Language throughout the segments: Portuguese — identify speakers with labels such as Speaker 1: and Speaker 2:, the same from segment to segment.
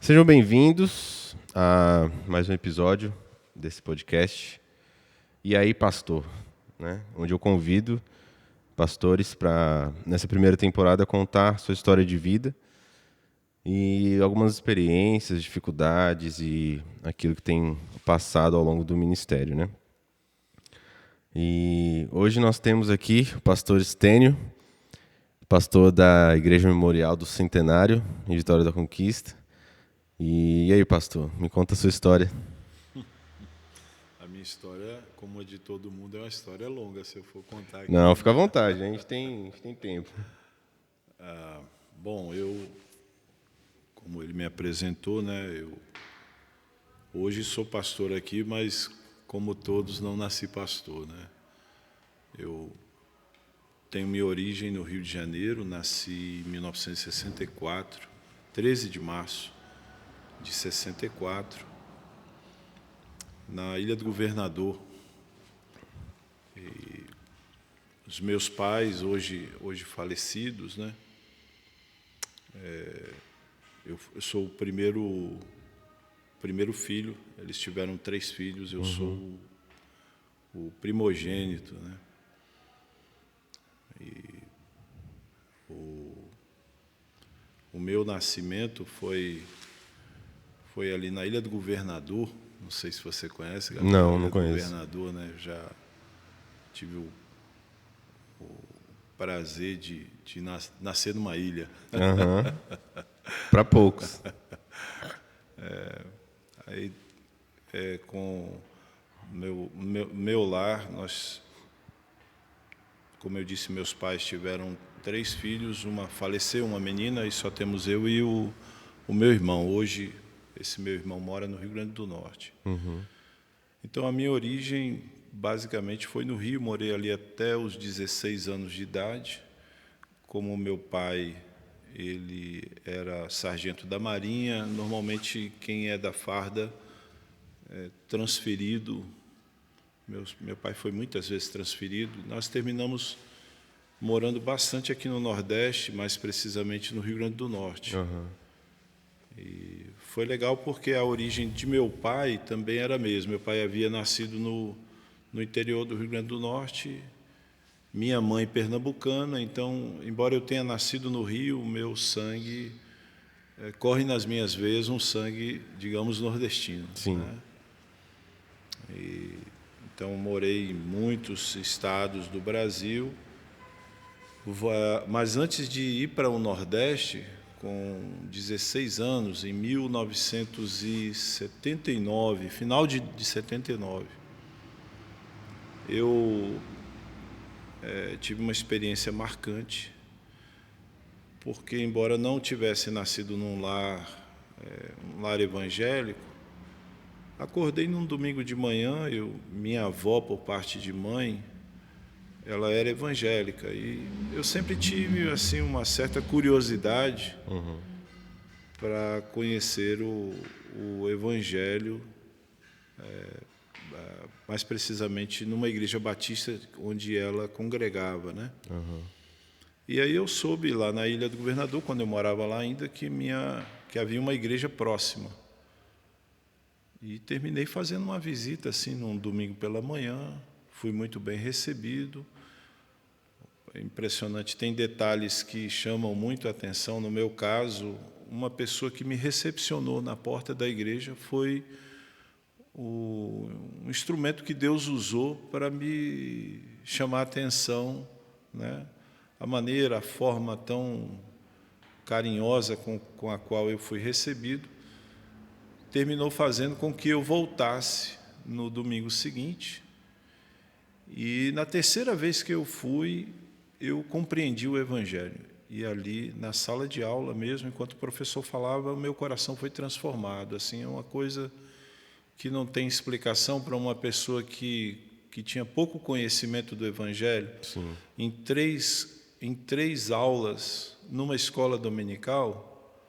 Speaker 1: Sejam bem-vindos a mais um episódio desse podcast. E aí, pastor, né? Onde eu convido pastores para, nessa primeira temporada, contar sua história de vida e algumas experiências, dificuldades e aquilo que tem passado ao longo do ministério, né? E hoje nós temos aqui o pastor Estênio, pastor da Igreja Memorial do Centenário, em Vitória da Conquista. E aí, pastor, me conta a sua história.
Speaker 2: A minha história, como a de todo mundo, é uma história longa, se eu for contar aqui.
Speaker 1: Não, fica à vontade, a gente tem tempo.
Speaker 2: Bom, como ele me apresentou, né, eu hoje sou pastor aqui, mas como todos não nasci pastor, né? Eu tenho minha origem no Rio de Janeiro, nasci em 1964, 13 de março de 64, na Ilha do Governador. Os meus pais, hoje falecidos, né? Eu sou o primeiro filho. Eles tiveram 3 filhos. Eu sou o primogênito, né? E o meu nascimento foi ali na Ilha do Governador. Não sei se você conhece, Gabriel.
Speaker 1: Não,
Speaker 2: Ilha
Speaker 1: não
Speaker 2: do
Speaker 1: conheço.
Speaker 2: Governador, né? Já tive o prazer de nascer numa ilha.
Speaker 1: Aham. Para poucos.
Speaker 2: Aí, com meu lar, como eu disse, meus pais tiveram 3 filhos, faleceu, uma menina, e só temos eu e o meu irmão. Hoje, esse meu irmão mora no Rio Grande do Norte. Então, a minha origem, basicamente, foi no Rio. Morei ali até os 16 anos de idade. Como meu pai, ele era sargento da Marinha, normalmente quem é da farda é transferido. Meu pai foi muitas vezes transferido. Nós terminamos morando bastante aqui no Nordeste, mais precisamente no Rio Grande do Norte. E foi legal porque a origem de meu pai também era a mesma. Meu pai havia nascido no interior do Rio Grande do Norte, minha mãe pernambucana. Então, embora eu tenha nascido no Rio, o meu sangue corre nas minhas veias um sangue, digamos, nordestino.
Speaker 1: Sim.
Speaker 2: Né? Então, morei em muitos estados do Brasil. Mas antes de ir para o Nordeste, com 16 anos, em 1979, final de 79, eu tive uma experiência marcante, porque, embora não tivesse nascido num lar evangélico, acordei num domingo de manhã. Minha avó, por parte de mãe, ela era evangélica, e eu sempre tive assim uma certa curiosidade para conhecer o Evangelho, mais precisamente numa igreja batista onde ela congregava, né? E aí eu soube lá na Ilha do Governador, quando eu morava lá ainda, que havia uma igreja próxima. E terminei fazendo uma visita assim num domingo pela manhã. Fui muito bem recebido. É impressionante, tem detalhes que chamam muito a atenção. No meu caso, uma pessoa que me recepcionou na porta da igreja foi um instrumento que Deus usou para me chamar a atenção, né? A maneira, a forma tão carinhosa com a qual eu fui recebido, terminou fazendo com que eu voltasse no domingo seguinte. E na terceira vez que eu fui, eu compreendi o Evangelho. E ali, na sala de aula mesmo, enquanto o professor falava, o meu coração foi transformado. Assim, é uma coisa que não tem explicação para uma pessoa que tinha pouco conhecimento do Evangelho.
Speaker 1: Sim.
Speaker 2: Em três aulas, numa escola dominical,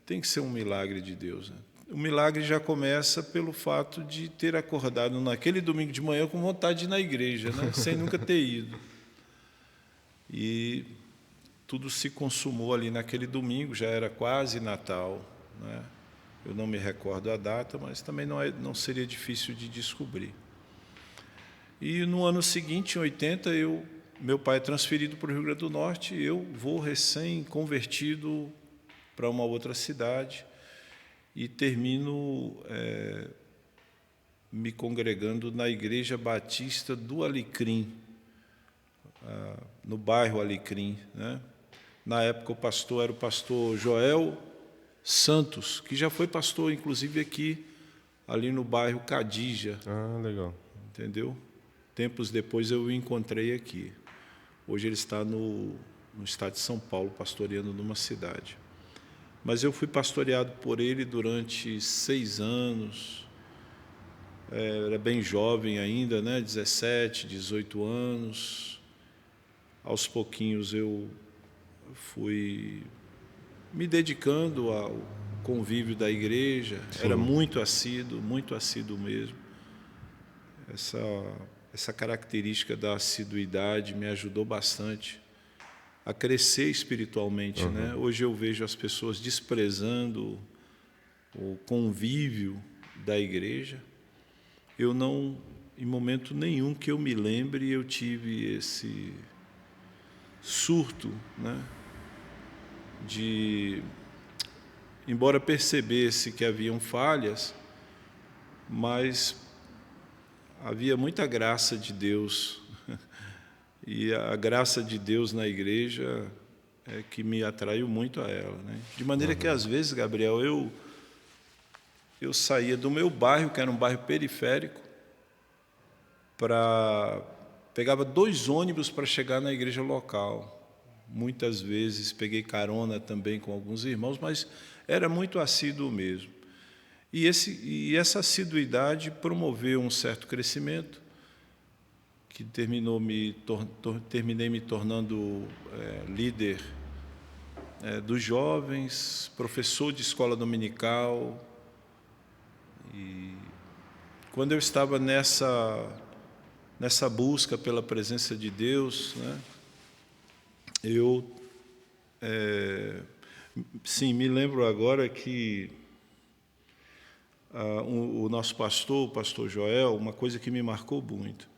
Speaker 2: tem que ser um milagre de Deus, né? O milagre já começa pelo fato de ter acordado naquele domingo de manhã com vontade de ir na igreja, né? Sem nunca ter ido. E tudo se consumou ali naquele domingo, já era quase Natal. né? Eu não me recordo a data, mas também não seria difícil de descobrir. E no ano seguinte, em 80, meu pai é transferido para o Rio Grande do Norte, e eu vou recém-convertido para uma outra cidade e termino me congregando na Igreja Batista do Alecrim, no bairro Alecrim, né? Na época o pastor era o pastor Joel Santos, que já foi pastor, inclusive, aqui, ali no bairro Cadija.
Speaker 1: Ah, legal.
Speaker 2: Entendeu? Tempos depois eu o encontrei aqui. Hoje ele está no estado de São Paulo, pastoreando numa cidade. Mas eu fui pastoreado por ele durante 6 anos. Era bem jovem ainda, né? 17, 18 anos. Aos pouquinhos eu fui me dedicando ao convívio da igreja. Sim. Era muito assíduo mesmo. Essa característica da assiduidade me ajudou bastante a crescer espiritualmente, né? Hoje eu vejo as pessoas desprezando o convívio da igreja. Eu não, em momento nenhum que eu me lembre, eu tive esse surto, né? Embora percebesse que haviam falhas, mas havia muita graça de Deus, e a graça de Deus na igreja é que me atraiu muito a ela, né? De maneira que, às vezes, Gabriel, eu saía do meu bairro, que era um bairro periférico, pegava 2 ônibus para chegar na igreja local. Muitas vezes peguei carona também com alguns irmãos, mas era muito assíduo mesmo. E essa assiduidade promoveu um certo crescimento, que terminei me tornando líder dos jovens, professor de escola dominical. E quando eu estava nessa busca pela presença de Deus, né, sim, me lembro agora que o nosso pastor, o pastor Joel, uma coisa que me marcou muito,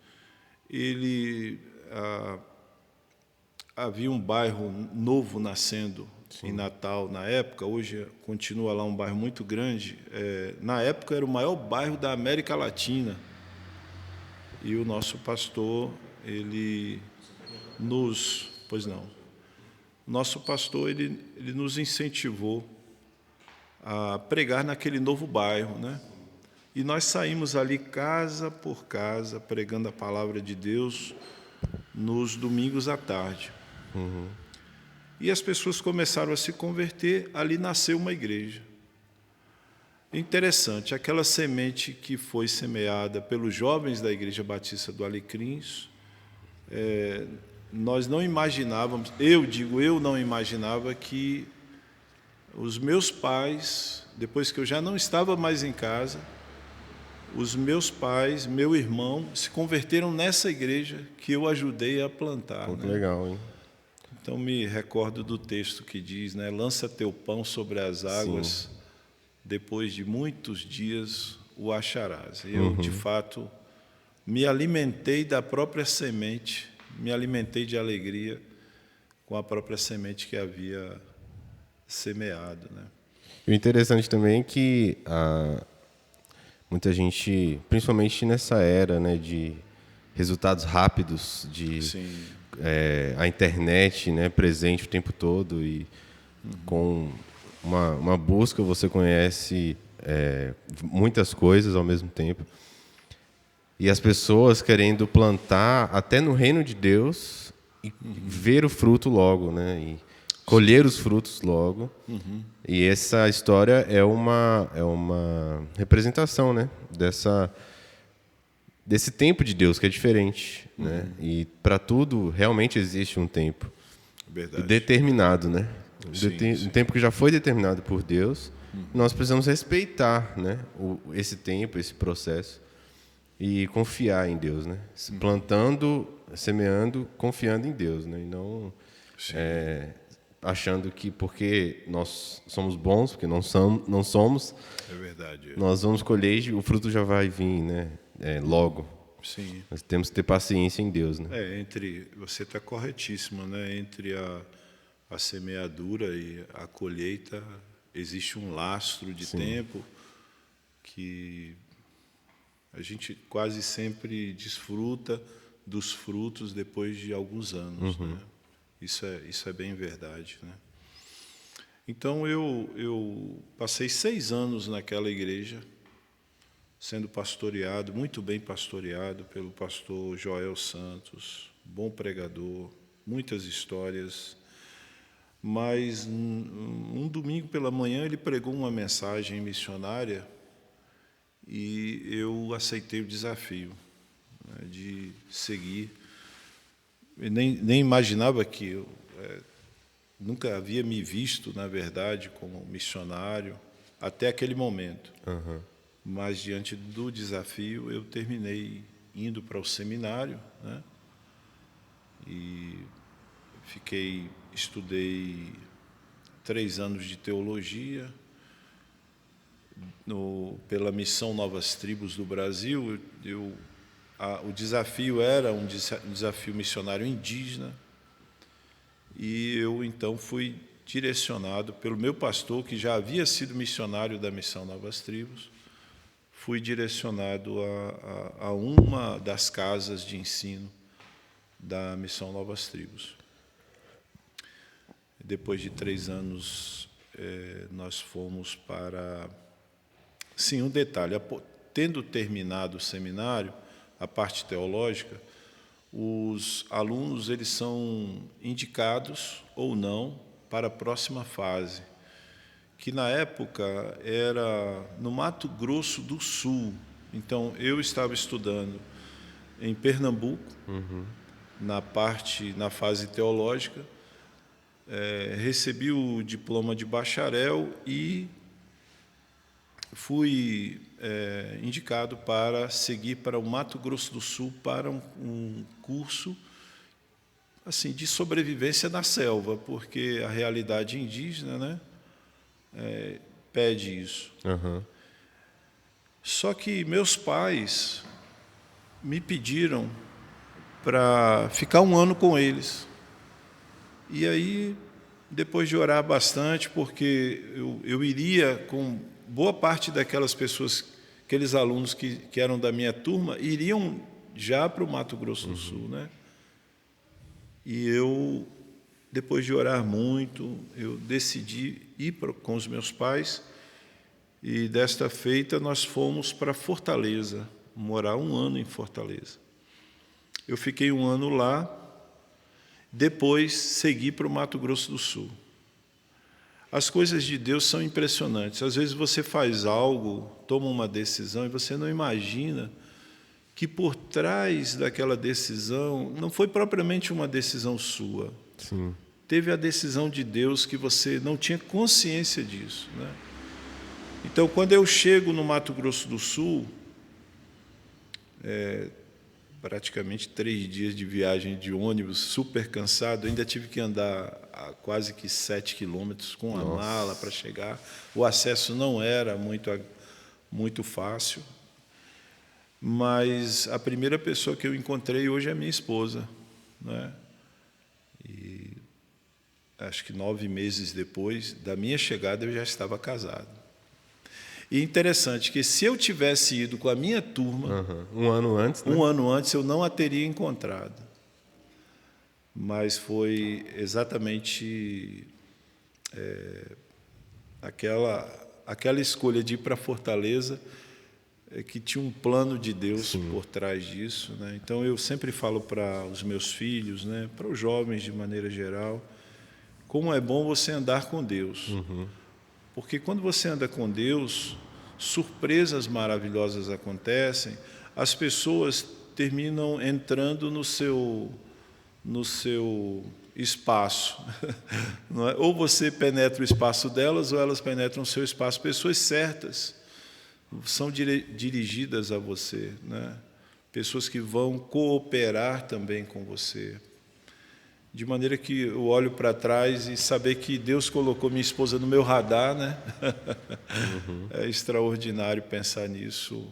Speaker 2: havia um bairro novo nascendo. Sim. Em Natal, na época, hoje continua lá um bairro muito grande. Na época era o maior bairro da América Latina. E o nosso pastor, nosso pastor, ele nos incentivou a pregar naquele novo bairro, né? E nós saímos ali casa por casa, pregando a palavra de Deus nos domingos à tarde. E as pessoas começaram a se converter, ali nasceu uma igreja. Interessante, aquela semente que foi semeada pelos jovens da Igreja Batista do Alecrins, nós não imaginávamos, eu não imaginava que os meus pais, depois que eu já não estava mais em casa, os meus pais, meu irmão, se converteram nessa igreja que eu ajudei a plantar.
Speaker 1: Muito,
Speaker 2: né?
Speaker 1: Legal, hein?
Speaker 2: Então me recordo do texto que diz, né? Lança teu pão sobre as águas, sim, depois de muitos dias o acharás. E eu, de fato, me alimentei da própria semente, me alimentei de alegria com a própria semente que havia semeado, né?
Speaker 1: E o interessante também é que muita gente, principalmente nessa era, né, de resultados rápidos, de a internet, né, presente o tempo todo, e com uma busca você conhece muitas coisas ao mesmo tempo. E as pessoas querendo plantar até no reino de Deus e ver o fruto logo, né? E colher os frutos logo. E essa história é uma representação, né? Desse tempo de Deus, que é diferente. Né? E para tudo realmente existe um tempo.
Speaker 2: Verdade.
Speaker 1: Determinado, né?
Speaker 2: Sim.
Speaker 1: Um tempo que já foi determinado por Deus. Nós precisamos respeitar, né, esse tempo, esse processo, e confiar em Deus, né? Plantando, semeando, confiando em Deus, né? E não achando que porque nós somos bons, porque não somos,
Speaker 2: É verdade.
Speaker 1: nós vamos colher e o fruto já vai vir, né? Logo.
Speaker 2: Sim.
Speaker 1: Nós temos que ter paciência em Deus, né?
Speaker 2: Você está corretíssimo, né? Entre a semeadura e a colheita existe um lastro de tempo que a gente quase sempre desfruta dos frutos depois de alguns anos, né? Isso é bem verdade, né? Então eu passei 6 anos naquela igreja, sendo pastoreado, muito bem pastoreado pelo pastor Joel Santos, bom pregador, muitas histórias. Mas um domingo pela manhã ele pregou uma mensagem missionária e eu aceitei o desafio, né, de seguir. Eu nem imaginava que eu nunca havia me visto, na verdade, como missionário até aquele momento. Mas, diante do desafio, eu terminei indo para o seminário, né? E estudei 3 anos de teologia pela Missão Novas Tribos do Brasil. O desafio era um desafio missionário indígena, e eu, então, fui direcionado pelo meu pastor, que já havia sido missionário da Missão Novas Tribos. Fui direcionado a uma das casas de ensino da Missão Novas Tribos. Depois de 3 anos, nós fomos para... Sim, um detalhe. Tendo terminado o seminário, a parte teológica, os alunos eles são indicados ou não para a próxima fase, que na época era no Mato Grosso do Sul. Então, eu estava estudando em Pernambuco, na fase teológica, recebi o diploma de bacharel e fui indicado para seguir para o Mato Grosso do Sul para um curso assim, de sobrevivência na selva, porque a realidade indígena, né, pede isso. Só que meus pais me pediram para ficar 1 ano com eles. E aí, depois de orar bastante, porque eu iria com boa parte daquelas pessoas, aqueles alunos que eram da minha turma, iriam já para o Mato Grosso do Sul, né? E eu, depois de orar muito, eu decidi ir com os meus pais, e desta feita nós fomos para Fortaleza, morar 1 ano em Fortaleza. Eu fiquei 1 ano lá, depois segui para o Mato Grosso do Sul. As coisas de Deus são impressionantes. Às vezes você faz algo, toma uma decisão, e você não imagina que por trás daquela decisão não foi propriamente uma decisão sua.
Speaker 1: Sim.
Speaker 2: Teve a decisão de Deus que você não tinha consciência disso, né? Então, quando eu chego no Mato Grosso do Sul, praticamente 3 dias de viagem de ônibus, super cansado, ainda tive que andar a quase que 7 quilômetros com a mala para chegar. O acesso não era muito fácil, mas a primeira pessoa que eu encontrei hoje é minha esposa, né? E acho que 9 meses depois da minha chegada eu já estava casado. E interessante que, se eu tivesse ido com a minha turma,
Speaker 1: 1 ano antes, né?
Speaker 2: 1 ano antes, eu não a teria encontrado. Mas foi exatamente aquela escolha de ir para Fortaleza que tinha um plano de Deus por trás disso, né? Então, eu sempre falo para os meus filhos, né, para os jovens de maneira geral, como é bom você andar com Deus. Porque quando você anda com Deus, surpresas maravilhosas acontecem, as pessoas terminam entrando no seu espaço. Não é? Ou você penetra o espaço delas, ou elas penetram o seu espaço. Pessoas certas são dirigidas a você, né? Pessoas que vão cooperar também com você. de maneira que eu olho para trás e saber que Deus colocou minha esposa no meu radar, né? É extraordinário pensar nisso,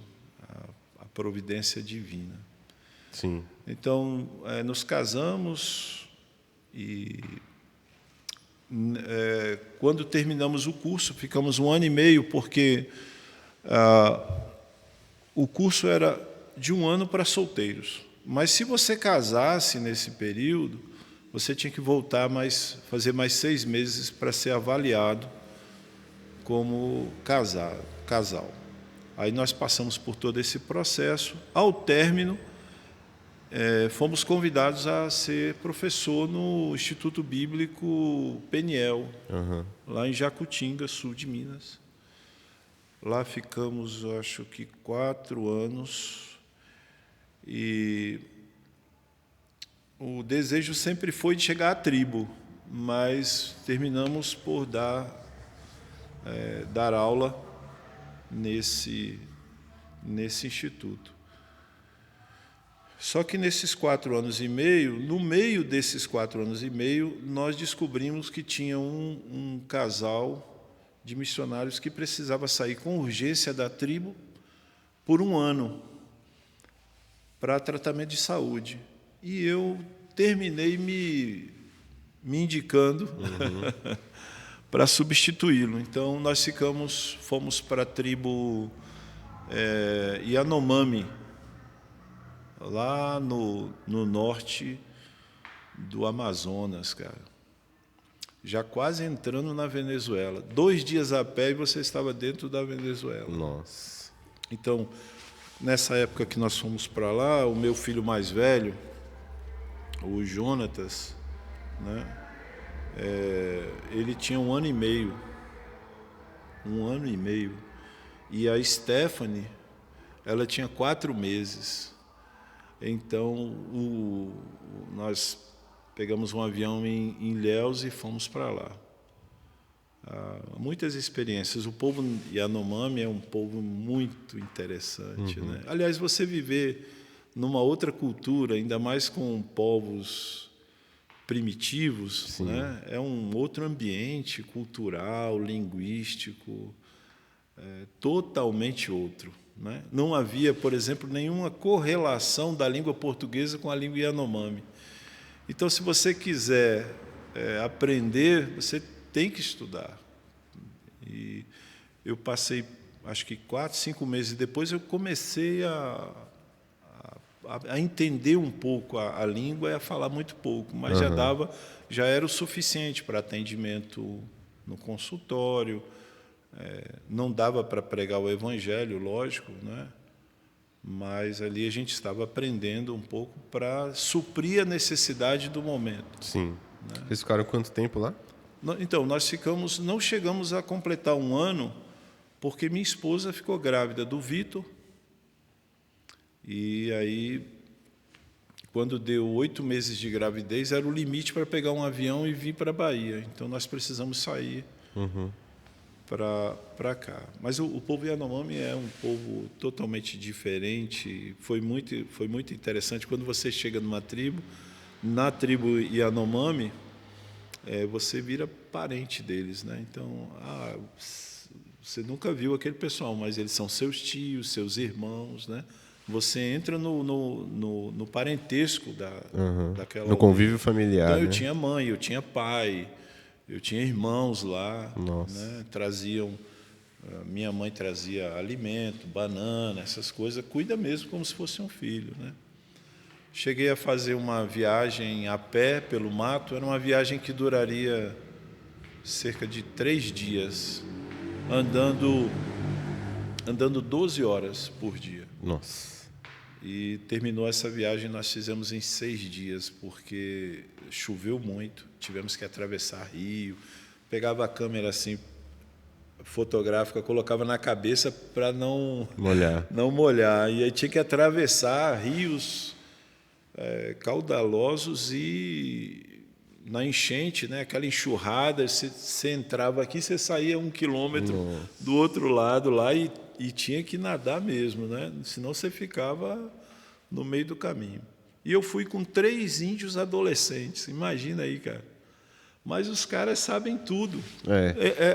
Speaker 2: a providência divina.
Speaker 1: Sim.
Speaker 2: Então, nos casamos e quando terminamos o curso, ficamos 1 ano e meio, porque o curso era de 1 ano para solteiros. Mas se você casasse nesse período, você tinha que voltar fazer mais 6 meses para ser avaliado como casal. Aí nós passamos por todo esse processo. Ao término, fomos convidados a ser professor no Instituto Bíblico Peniel, lá em Jacutinga, sul de Minas. Lá ficamos, acho que 4 anos, e o desejo sempre foi de chegar à tribo, mas terminamos por dar aula nesse instituto. Só que nesses 4 anos e meio, no meio desses 4 anos e meio, nós descobrimos que tinha um casal de missionários que precisava sair com urgência da tribo por 1 ano para tratamento de saúde. E eu terminei me indicando para substituí-lo. Então, nós fomos para a tribo Yanomami, lá no norte do Amazonas, cara. Já quase entrando na Venezuela. 2 dias a pé e você estava dentro da Venezuela.
Speaker 1: Nossa.
Speaker 2: Então, nessa época que nós fomos para lá, o meu filho mais velho, o Jonatas, né, ele tinha 1 ano e meio. 1 ano e meio. E a Stephanie, ela tinha 4 meses. Então, nós pegamos um avião em Ilhéus e fomos para lá. Muitas experiências. O povo Yanomami é um povo muito interessante, né? Aliás, você viver numa outra cultura, ainda mais com povos primitivos, né? É um outro ambiente cultural, linguístico, totalmente outro, né? Não havia, por exemplo, nenhuma correlação da língua portuguesa com a língua Yanomami. Então, se você quiser aprender, você tem que estudar. E eu passei, acho que 4, 5 meses depois, eu comecei a entender um pouco a língua e a falar muito pouco, mas já era o suficiente para atendimento no consultório. Não dava para pregar o evangelho, lógico, né? Mas ali a gente estava aprendendo um pouco para suprir a necessidade do momento.
Speaker 1: Sim. Né? Vocês ficaram quanto tempo lá?
Speaker 2: Então, não chegamos a completar 1 ano, porque minha esposa ficou grávida do Vitor. E aí, quando deu 8 meses de gravidez, era o limite para pegar um avião e vir para a Bahia. Então, nós precisamos sair para cá. Mas o povo Yanomami é um povo totalmente diferente. Foi muito interessante. Quando você chega numa tribo, na tribo Yanomami, você vira parente deles, né? Então, você nunca viu aquele pessoal, mas eles são seus tios, seus irmãos, né? Você entra no parentesco daquela
Speaker 1: no convívio familiar.
Speaker 2: Então, eu
Speaker 1: né?
Speaker 2: tinha mãe, eu tinha pai, eu tinha irmãos lá, né? Minha mãe trazia alimento, banana, essas coisas, cuida mesmo como se fosse um filho, né? Cheguei a fazer uma viagem a pé pelo mato, era uma viagem que duraria cerca de 3 dias, andando 12 horas por dia.
Speaker 1: Nossa.
Speaker 2: E terminou essa viagem, nós fizemos em 6 dias, porque choveu muito, tivemos que atravessar rio, pegava a câmera assim, fotográfica, colocava na cabeça para não molhar, e aí tinha que atravessar rios caudalosos e na enchente, né, aquela enxurrada, você entrava aqui, você saía 1 quilômetro do outro lado lá e tinha que nadar mesmo, né? Senão você ficava no meio do caminho. E eu fui com 3 índios adolescentes, imagina aí, cara. Mas os caras sabem tudo.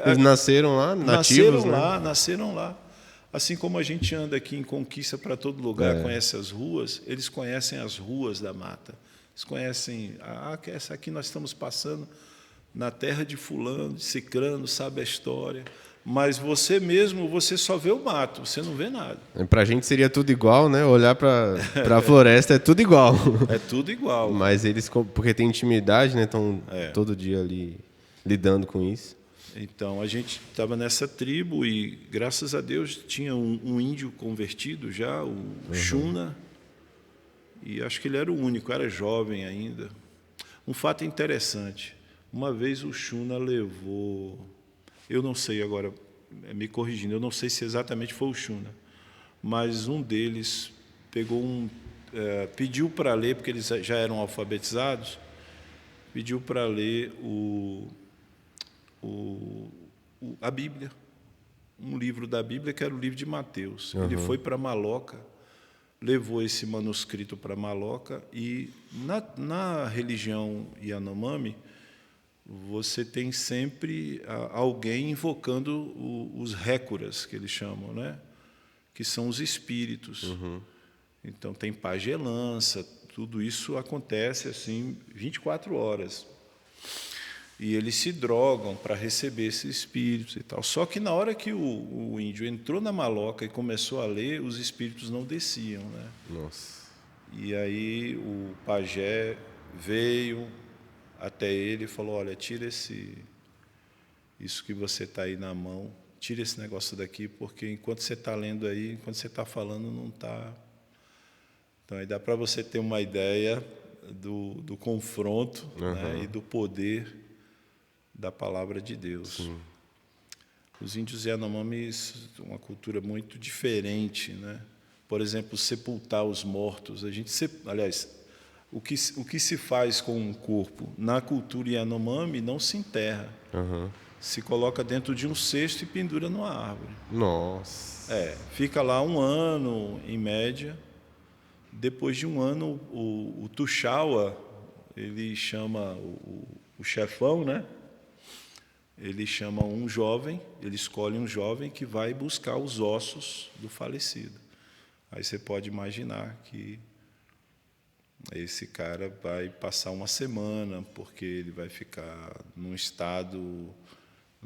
Speaker 1: Eles nasceram lá, nativos,
Speaker 2: nasceram lá. Assim como a gente anda aqui em Conquista para todo lugar, conhece as ruas, eles conhecem as ruas da mata. Eles conhecem, essa aqui nós estamos passando na terra de fulano, de cicrano, sabe a história. Mas você mesmo, você só vê o mato, você não vê nada.
Speaker 1: Pra gente seria tudo igual, né? Olhar pra floresta é tudo igual.
Speaker 2: É tudo igual.
Speaker 1: Mas eles, porque tem intimidade, né? Estão todo dia ali lidando com isso.
Speaker 2: Então, a gente estava nessa tribo e, graças a Deus, tinha um índio convertido já, o Xuna, e acho que ele era o único, era jovem ainda. Um fato interessante, uma vez o Xuna levou, eu não sei agora, me corrigindo, eu não sei se exatamente foi o Xuna, mas um deles pegou pediu para ler, porque eles já eram alfabetizados, pediu para ler a Bíblia, um livro da Bíblia que era o livro de Mateus. Ele foi para Maloca, levou esse manuscrito para Maloca e na religião Yanomami você tem sempre alguém invocando os récuras, que eles chamam, né? Que são os espíritos. Então tem pagelança, tudo isso acontece assim 24 horas. E eles se drogam para receber esses espíritos e tal. Só que na hora que o índio entrou na maloca e começou a ler, os espíritos não desciam, né?
Speaker 1: Nossa.
Speaker 2: E aí o pajé veio até ele e falou: olha, tira isso que você está aí na mão, tira esse negócio daqui, porque enquanto você está lendo aí, enquanto você está falando, não está. Então aí dá para você ter uma ideia do confronto, né, e do poder da palavra de Deus. Sim. Os índios Yanomami são uma cultura muito diferente, né? Por exemplo, sepultar os mortos. Aliás, o que se faz com um corpo na cultura Yanomami não se enterra. Se coloca dentro de um cesto e pendura numa árvore.
Speaker 1: Nossa.
Speaker 2: Fica lá 1 ano, em média. Depois de 1 ano, o Tuxaua, ele chama o chefão, né? Ele chama um jovem, ele escolhe um jovem que vai buscar os ossos do falecido. Aí você pode imaginar que esse cara vai passar 1 semana, porque ele vai ficar num estado,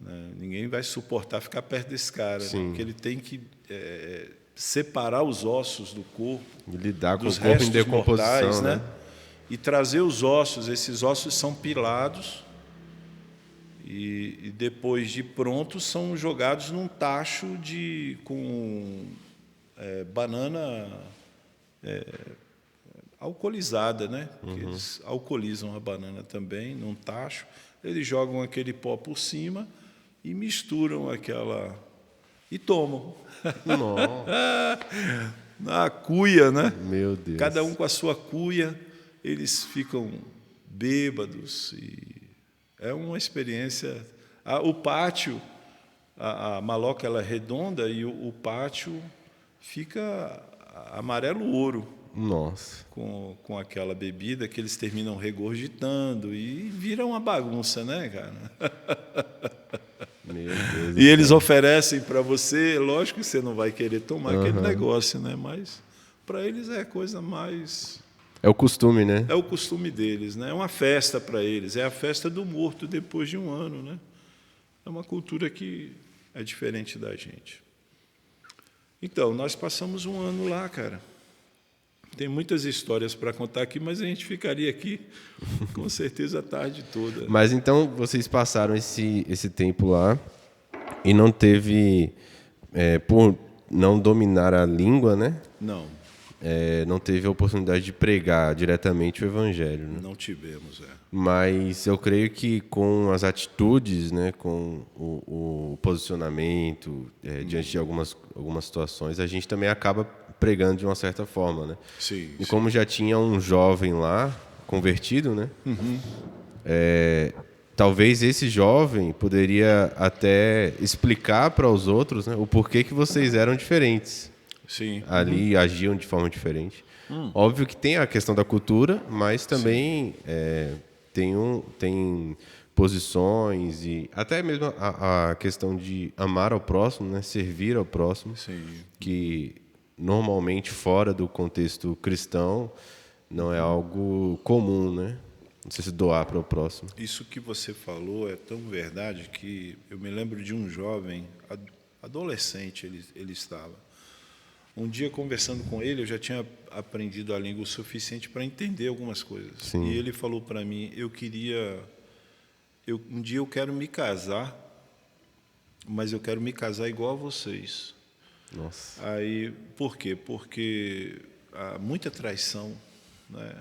Speaker 2: né? Ninguém vai suportar ficar perto desse cara, né? Porque ele tem que separar os ossos do corpo,
Speaker 1: lidar com
Speaker 2: dos
Speaker 1: o corpo
Speaker 2: restos
Speaker 1: em decomposição,
Speaker 2: mortais, né? E trazer os ossos. Esses ossos são pilados e depois de prontos são jogados num tacho com banana alcoolizada, né? Eles alcoolizam a banana também num tacho. Eles jogam aquele pó por cima e misturam e tomam.
Speaker 1: Nossa.
Speaker 2: Na cuia, né?
Speaker 1: Meu Deus.
Speaker 2: Cada um com a sua cuia, eles ficam bêbados e é uma experiência. O pátio, a maloca ela é redonda e o pátio fica amarelo ouro.
Speaker 1: Nossa.
Speaker 2: Com aquela bebida que eles terminam regurgitando e vira uma bagunça, né, cara?
Speaker 1: Meu Deus.
Speaker 2: E eles oferecem para você, lógico que você não vai querer tomar aquele negócio, né? Mas para eles é a coisa mais...
Speaker 1: É o costume, né?
Speaker 2: É o costume deles, né? É uma festa para eles, é a festa do morto depois de 1 ano, né? É uma cultura que é diferente da gente. Então, nós passamos 1 ano lá, cara. Tem muitas histórias para contar aqui, mas a gente ficaria aqui com certeza a tarde toda.
Speaker 1: Mas então vocês passaram esse tempo lá e não teve, por não dominar a língua, né?
Speaker 2: Não.
Speaker 1: Não teve a oportunidade de pregar diretamente o evangelho, né?
Speaker 2: Não tivemos,
Speaker 1: Mas eu creio que com as atitudes, né, com o posicionamento diante de algumas situações, a gente também acaba pregando de uma certa forma, né?
Speaker 2: Sim.
Speaker 1: E como já tinha um jovem lá convertido, né? Talvez esse jovem poderia até explicar para os outros, né, o porquê que vocês eram diferentes.
Speaker 2: Sim.
Speaker 1: ali agiam de forma diferente. Óbvio que tem a questão da cultura, mas também tem posições e até mesmo a questão de amar ao próximo, né? Servir ao próximo,
Speaker 2: Sim.
Speaker 1: que normalmente fora do contexto cristão não é algo comum, né? Não sei se doar para o próximo.
Speaker 2: Isso que você falou é tão verdade que eu me lembro de um jovem, adolescente ele estava. Um dia, conversando com ele, eu já tinha aprendido a língua o suficiente para entender algumas coisas.
Speaker 1: Sim.
Speaker 2: E ele falou para mim, um dia eu quero me casar, mas eu quero me casar igual a vocês.
Speaker 1: Nossa.
Speaker 2: Aí, por quê? Porque há muita traição, né,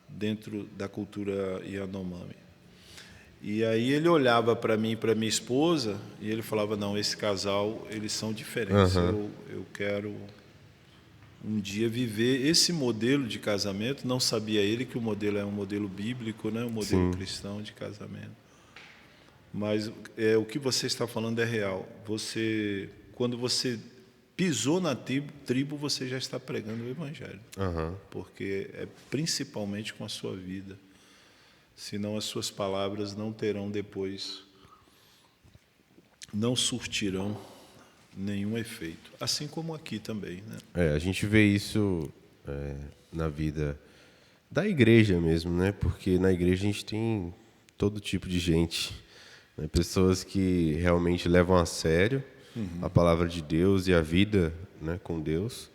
Speaker 2: dentro da cultura Yanomami. E aí ele olhava para mim e para minha esposa e ele falava, não, esse casal, eles são diferentes. Eu quero um dia viver esse modelo de casamento. Não sabia ele que o modelo é um modelo bíblico, né, um modelo cristão de casamento. Mas o que você está falando é real. Quando você pisou na tribo, você já está pregando o evangelho. Porque é principalmente com a sua vida. Senão as suas palavras não terão depois, não surtirão nenhum efeito. Assim como aqui também, né?
Speaker 1: A gente vê isso na vida da igreja mesmo, né? Porque na igreja a gente tem todo tipo de gente, né? Pessoas que realmente levam a sério a palavra de Deus e a vida, né, com Deus,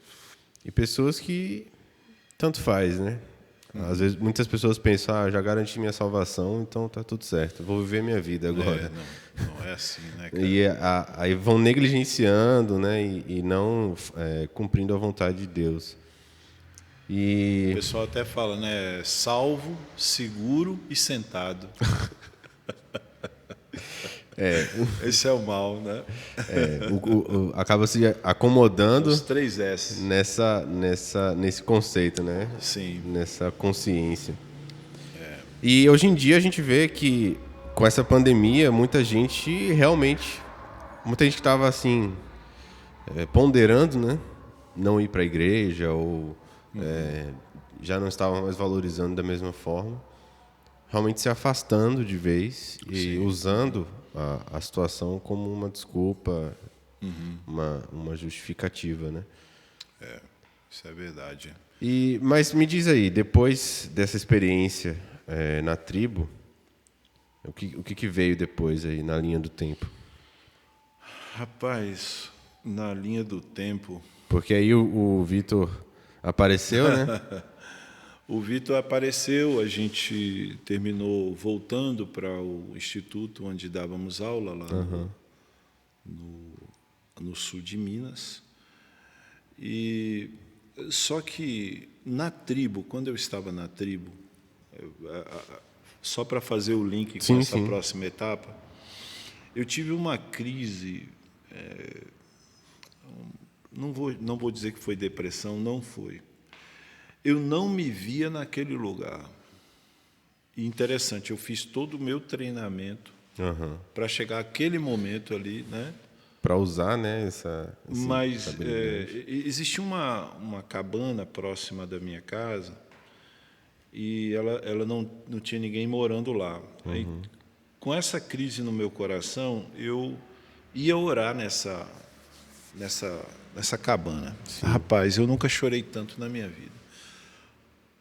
Speaker 1: e pessoas que tanto faz, né? Às vezes muitas pessoas pensam, já garanti minha salvação, então tá tudo certo, vou viver minha vida agora.
Speaker 2: Não é assim, né, cara?
Speaker 1: E aí vão negligenciando, né, e não cumprindo a vontade de Deus.
Speaker 2: O pessoal até fala, né? Salvo, seguro e sentado. Esse é o mal, né?
Speaker 1: Acaba se acomodando
Speaker 2: Os 3 S.
Speaker 1: nesse conceito, né?
Speaker 2: Sim.
Speaker 1: Nessa consciência. E hoje em dia a gente vê que com essa pandemia muita gente que estava assim ponderando, né? Não ir para a igreja ou já não estava mais valorizando da mesma forma, realmente se afastando de vez e usando a situação como uma desculpa, uma justificativa, né?
Speaker 2: Isso é verdade.
Speaker 1: Mas me diz aí, depois dessa experiência na tribo, o que veio depois aí na linha do tempo?
Speaker 2: Rapaz, na linha do tempo...
Speaker 1: Porque aí o Vitor apareceu, né?
Speaker 2: O Vitor apareceu, a gente terminou voltando para o instituto onde dávamos aula, lá no sul de Minas. Só que na tribo, quando eu estava na tribo, só para fazer o link com essa próxima etapa, eu tive uma crise, não vou dizer que foi depressão, não foi. Eu não me via naquele lugar. E interessante, eu fiz todo o meu treinamento para chegar àquele momento ali, né?
Speaker 1: Para usar, né,
Speaker 2: Mas existia uma cabana próxima da minha casa e ela não tinha ninguém morando lá. Aí, com essa crise no meu coração, eu ia orar nessa cabana. Rapaz, eu nunca chorei tanto na minha vida.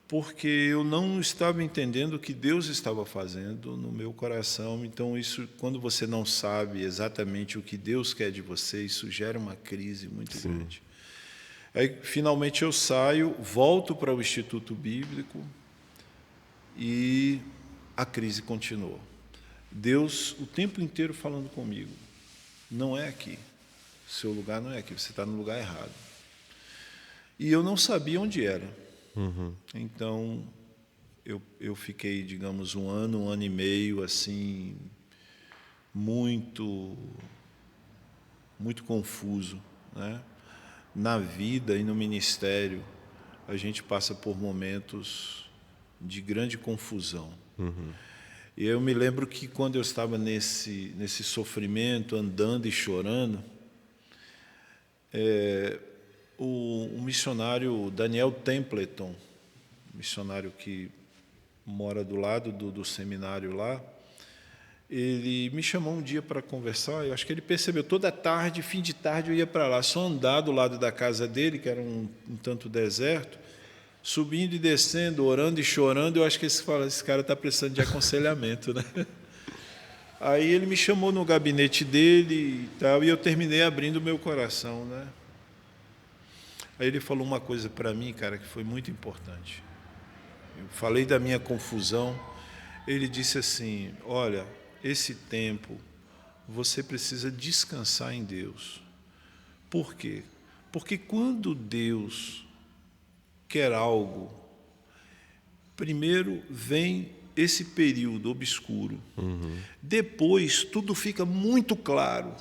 Speaker 2: Porque eu não estava entendendo o que Deus estava fazendo no meu coração. Então, isso, quando você não sabe exatamente o que Deus quer de você, isso gera uma crise muito grande. Aí, finalmente, eu saio, volto para o Instituto Bíblico e a crise continuou. Deus, o tempo inteiro, falando comigo, não é aqui, seu lugar não é aqui, você está no lugar errado. E eu não sabia onde era. Então, eu fiquei, digamos, um ano e meio, assim, muito confuso, né? Na vida e no ministério, a gente passa por momentos de grande confusão. E eu me lembro que quando eu estava nesse sofrimento, andando e chorando, o missionário Daniel Templeton, missionário que mora do lado do seminário lá, ele me chamou um dia para conversar. Eu acho que ele percebeu, toda tarde, fim de tarde, eu ia para lá, só andar do lado da casa dele, que era um tanto deserto, subindo e descendo, orando e chorando. Eu acho que esse cara está precisando de aconselhamento, né? Aí ele me chamou no gabinete dele e tal, e eu terminei abrindo o meu coração, né? Aí ele falou uma coisa para mim, cara, que foi muito importante. Eu falei da minha confusão. Ele disse assim: olha, esse tempo você precisa descansar em Deus. Por quê? Porque quando Deus quer algo, primeiro vem esse período obscuro. Depois tudo fica muito claro.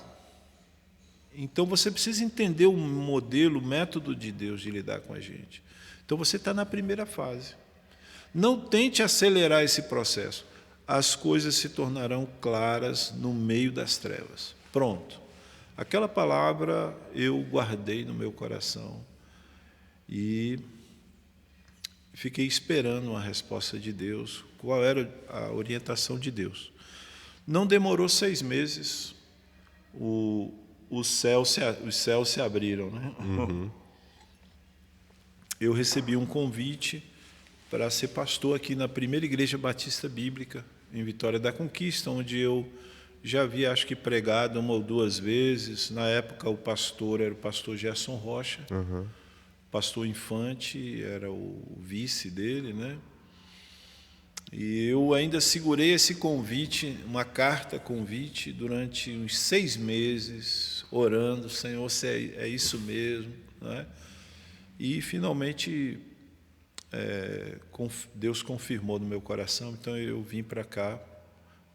Speaker 2: Então você precisa entender o modelo, o método de Deus de lidar com a gente. Então você está na primeira fase. Não tente acelerar esse processo. As coisas se tornarão claras no meio das trevas. Pronto. Aquela palavra eu guardei no meu coração e fiquei esperando uma resposta de Deus. Qual era a orientação de Deus? Não demorou 6 meses, os céus se abriram, né? Eu recebi um convite para ser pastor aqui na primeira igreja batista bíblica, em Vitória da Conquista, onde eu já havia, acho que, pregado 1 ou 2 vezes. Na época, o pastor era o pastor Gerson Rocha, pastor Infante era o vice dele, né? E eu ainda segurei esse convite, uma carta convite, durante uns 6 meses, orando: Senhor, se é isso mesmo, né? E finalmente Deus confirmou no meu coração. Então eu vim para cá.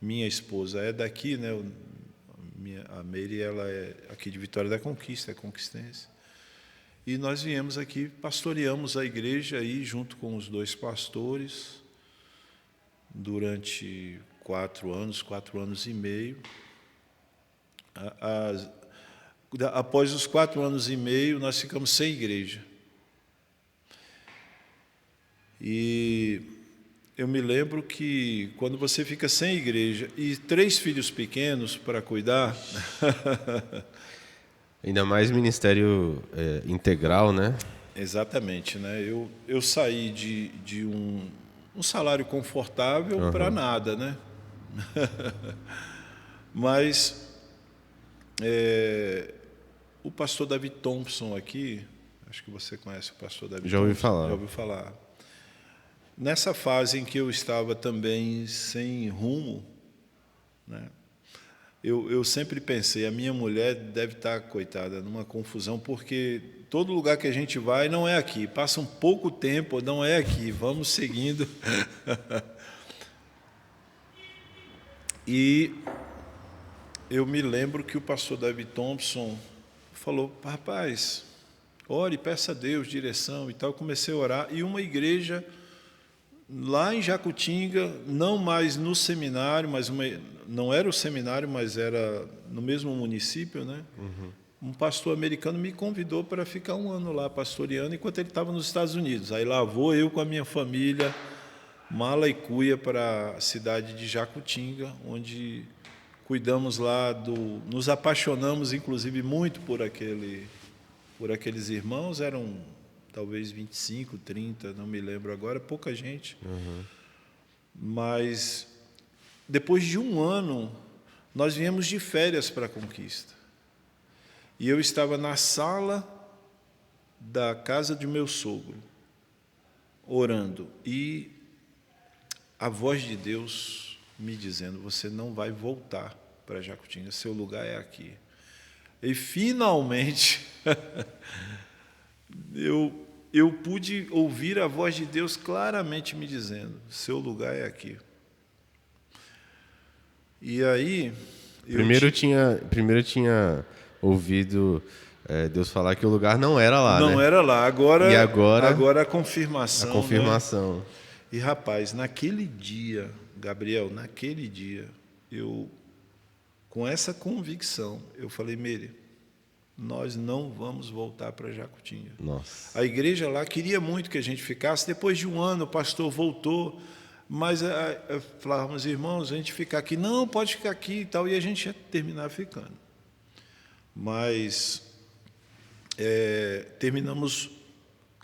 Speaker 2: Minha esposa é daqui, né? A Meire, ela é aqui de Vitória da Conquista, é conquistense. E nós viemos aqui, pastoreamos a igreja aí junto com os 2 pastores durante 4 anos e meio. Após os 4 anos e meio, nós ficamos sem igreja. E eu me lembro que quando você fica sem igreja e 3 filhos pequenos para cuidar...
Speaker 1: Ainda mais ministério integral, né?
Speaker 2: Exatamente, né? Eu saí de um salário confortável para nada, né? Mas o pastor David Thompson aqui, acho que você conhece o pastor David Thompson.
Speaker 1: Já ouvi falar.
Speaker 2: Já ouviu falar. Nessa fase em que eu estava também sem rumo, né? Eu sempre pensei, a minha mulher deve estar, coitada, numa confusão, porque todo lugar que a gente vai não é aqui. Passa um pouco tempo, não é aqui. Vamos seguindo. E eu me lembro que o pastor David Thompson falou: rapaz, ore, peça a Deus direção e tal. Eu comecei a orar, e uma igreja lá em Jacutinga, não mais no seminário, não era o seminário, mas era no mesmo município, né? Um pastor americano me convidou para ficar 1 ano lá pastoreando, enquanto ele estava nos Estados Unidos. Aí lá vou eu com a minha família, mala e cuia, para a cidade de Jacutinga, onde cuidamos lá nos apaixonamos, inclusive, muito por aqueles irmãos. Eram talvez 25, 30, não me lembro agora, pouca gente. Mas depois de 1 ano, nós viemos de férias para a Conquista. E eu estava na sala da casa de meu sogro, orando, e a voz de Deus me dizendo: você não vai voltar para Jacutinga, seu lugar é aqui. E finalmente eu pude ouvir a voz de Deus claramente me dizendo: seu lugar é aqui. E aí...
Speaker 1: Primeiro tinha ouvido Deus falar que o lugar não era lá,
Speaker 2: não,
Speaker 1: né?
Speaker 2: era lá.
Speaker 1: E
Speaker 2: agora a confirmação.
Speaker 1: A confirmação.
Speaker 2: Né? E, rapaz, naquele dia, Gabriel, com essa convicção, eu falei: Meire, nós não vamos voltar para Jacutinga.
Speaker 1: Nossa.
Speaker 2: A igreja lá queria muito que a gente ficasse. Depois de um ano, o pastor voltou, mas falávamos, irmãos, a gente ficar aqui. Não, pode ficar aqui e tal, e a gente ia terminar ficando. Mas terminamos,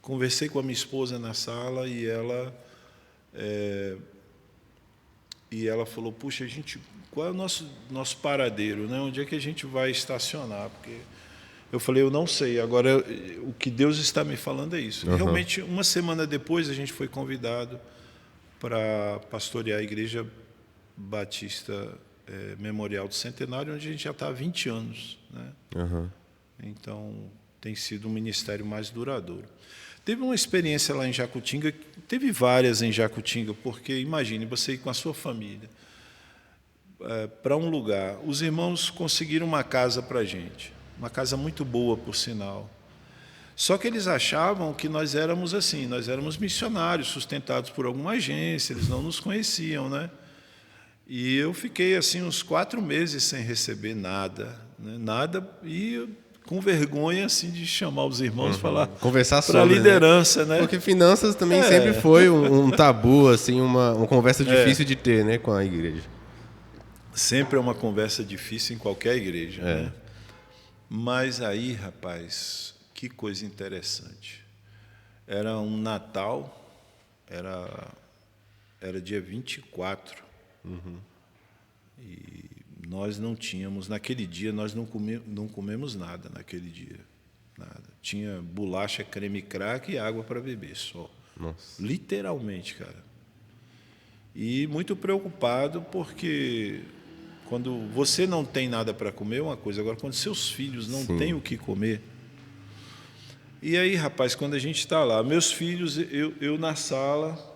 Speaker 2: conversei com a minha esposa na sala e ela falou, puxa, qual é o nosso paradeiro, né? Onde é que a gente vai estacionar? Porque eu falei, eu não sei, agora o que Deus está me falando é isso. Realmente, uma semana depois, a gente foi convidado para pastorear a Igreja Batista Memorial do Centenário, onde a gente já está há 20 anos. Né? Então, tem sido um ministério mais duradouro. Teve uma experiência lá em Jacutinga, teve várias em Jacutinga, porque, imagine, você ir com a sua família para um lugar. Os irmãos conseguiram uma casa para a gente, uma casa muito boa, por sinal. Só que eles achavam que nós éramos assim, nós éramos missionários, sustentados por alguma agência, eles não nos conheciam, né? E eu fiquei assim uns 4 meses sem receber nada, né? Nada, e com vergonha assim de chamar os irmãos e falar,
Speaker 1: conversar sobre,
Speaker 2: para a liderança, né?
Speaker 1: Porque finanças também sempre foi um tabu, assim, uma conversa difícil de ter, né, com a igreja.
Speaker 2: Sempre é uma conversa difícil em qualquer igreja, né? Mas aí, rapaz, que coisa interessante. Era um Natal, era dia 24, e nós não tínhamos, naquele dia, nós não comemos nada naquele dia. Nada. Tinha bolacha, creme crack e água para beber só.
Speaker 1: Nossa.
Speaker 2: Literalmente, cara. E muito preocupado porque quando você não tem nada para comer é uma coisa, agora quando seus filhos não têm o que comer. E aí, rapaz, quando a gente está lá, meus filhos, eu na sala,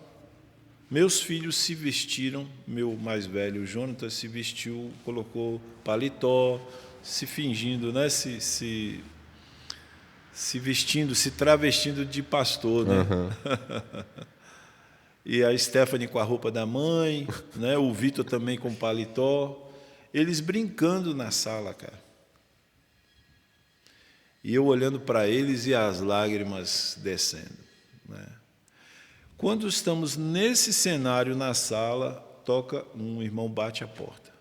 Speaker 2: meus filhos se vestiram, meu mais velho, o Jonathan, se vestiu, colocou paletó, se fingindo, né? Se vestindo, se travestindo de pastor, né? E a Stephanie com a roupa da mãe, né? O Vitor também com paletó, eles brincando na sala, cara. E eu olhando para eles e as lágrimas descendo, né? Quando estamos nesse cenário na sala, toca um irmão, bate a porta.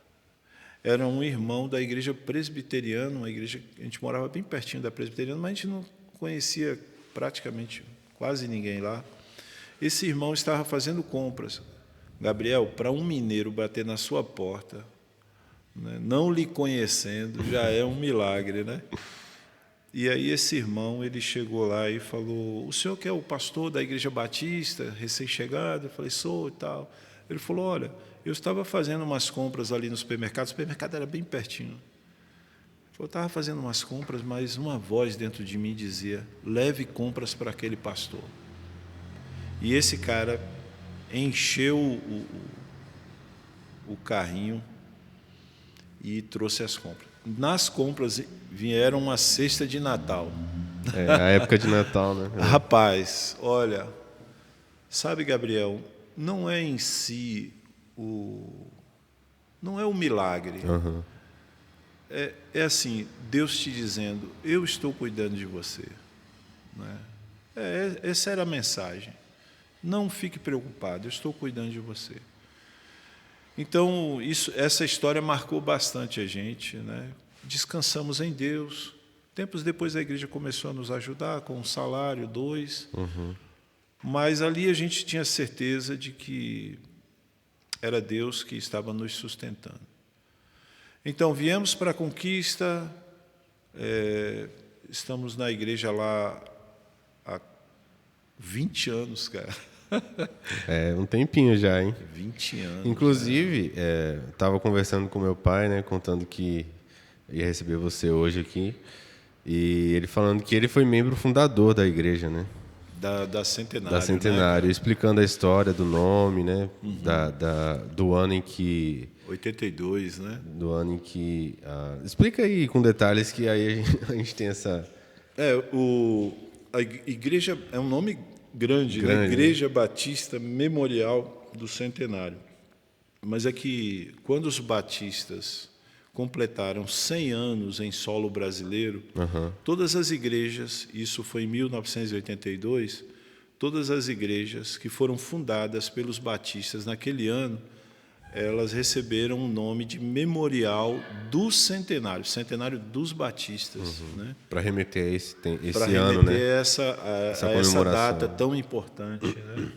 Speaker 2: Era um irmão da igreja presbiteriana, uma igreja, a gente morava bem pertinho da presbiteriana, mas a gente não conhecia praticamente quase ninguém lá. Esse irmão estava fazendo compras. Gabriel, para um mineiro bater na sua porta, né, não lhe conhecendo, já é um milagre, né? E aí esse irmão, ele chegou lá e falou, o senhor que é o pastor da Igreja Batista, recém-chegado? Eu falei, sou e tal. Ele falou, olha, eu estava fazendo umas compras ali no supermercado, o supermercado era bem pertinho. Eu estava fazendo umas compras, mas uma voz dentro de mim dizia, leve compras para aquele pastor. E esse cara encheu o carrinho e trouxe as compras. Nas compras vieram uma cesta de Natal.
Speaker 1: A época de Natal, né?
Speaker 2: Rapaz, olha, sabe, Gabriel, não é em si não é o milagre. É assim, Deus te dizendo, eu estou cuidando de você. Né? Essa era a mensagem. Não fique preocupado, eu estou cuidando de você. Então, essa história marcou bastante a gente, né? Descansamos em Deus. Tempos depois a igreja começou a nos ajudar com um salário, 2. Mas ali a gente tinha certeza de que era Deus que estava nos sustentando. Então, viemos para a Conquista, estamos na igreja lá há 20 anos, cara.
Speaker 1: Um tempinho já, hein?
Speaker 2: 20 anos.
Speaker 1: Inclusive, estava conversando com meu pai, né, contando que ia receber você hoje aqui, e ele falando que ele foi membro fundador da igreja, né?
Speaker 2: Da Centenário.
Speaker 1: Da Centenário,
Speaker 2: né?
Speaker 1: explicando a história do nome, né? Do ano em que...
Speaker 2: 82, né?
Speaker 1: Do ano em que... explica aí com detalhes que aí a gente tem essa...
Speaker 2: A igreja é um nome grande, né? Igreja Batista Memorial do Centenário. Mas é que quando os batistas completaram 100 anos em solo brasileiro, todas as igrejas, isso foi em 1982, todas as igrejas que foram fundadas pelos batistas naquele ano, elas receberam o nome de Memorial do Centenário, Centenário dos Batistas. Né?
Speaker 1: Para remeter a esse
Speaker 2: ano,
Speaker 1: né?
Speaker 2: a essa data tão importante. Né?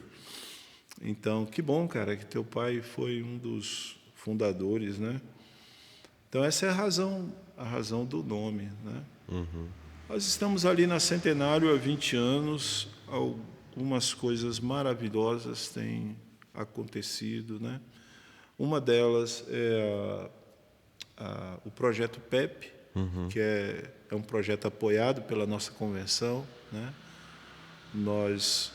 Speaker 2: Então, que bom, cara, que teu pai foi um dos fundadores, né? Então, essa é a razão do nome, né? Nós estamos ali na Centenário há 20 anos, algumas coisas maravilhosas têm acontecido, né? Uma delas é o projeto PEP, que é um projeto apoiado pela nossa convenção, né? Nós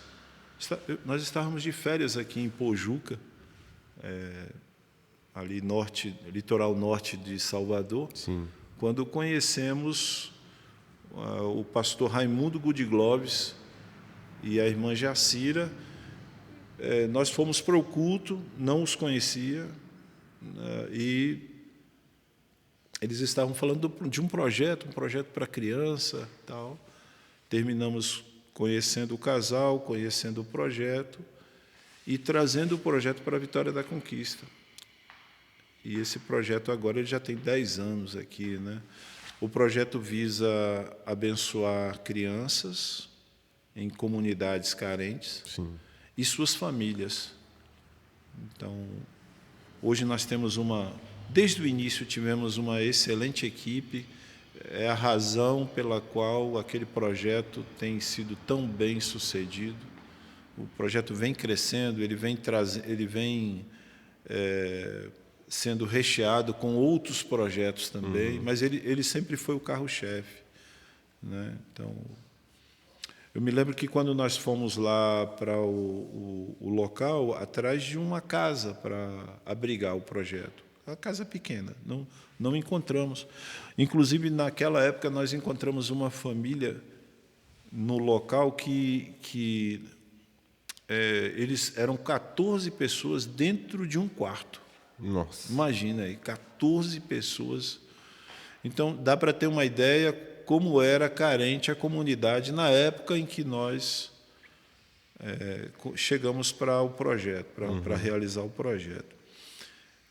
Speaker 2: estávamos de férias aqui em Pojuca, ali litoral norte de Salvador,
Speaker 1: Sim.
Speaker 2: quando conhecemos o pastor Raimundo Gudgloves e a irmã Jacira. Nós fomos para o culto, não os conhecia, e eles estavam falando de um projeto para criança, tal. Terminamos conhecendo o casal, conhecendo o projeto e trazendo o projeto para a Vitória da Conquista. E esse projeto agora ele já tem 10 anos aqui, né? O projeto visa abençoar crianças em comunidades carentes.
Speaker 1: Sim.
Speaker 2: E suas famílias. Então, hoje nós temos desde o início tivemos uma excelente equipe, é a razão pela qual aquele projeto tem sido tão bem sucedido. O projeto vem crescendo, ele vem sendo recheado com outros projetos também, mas ele sempre foi o carro-chefe, né? Então, eu me lembro que quando nós fomos lá para o local, atrás de uma casa para abrigar o projeto, uma casa pequena, não encontramos. Inclusive, naquela época, nós encontramos uma família no local que eles eram 14 pessoas dentro de um quarto.
Speaker 1: Nossa.
Speaker 2: Imagina aí, 14 pessoas. Então, dá para ter uma ideia como era carente a comunidade na época em que nós chegamos para o projeto, para realizar o projeto.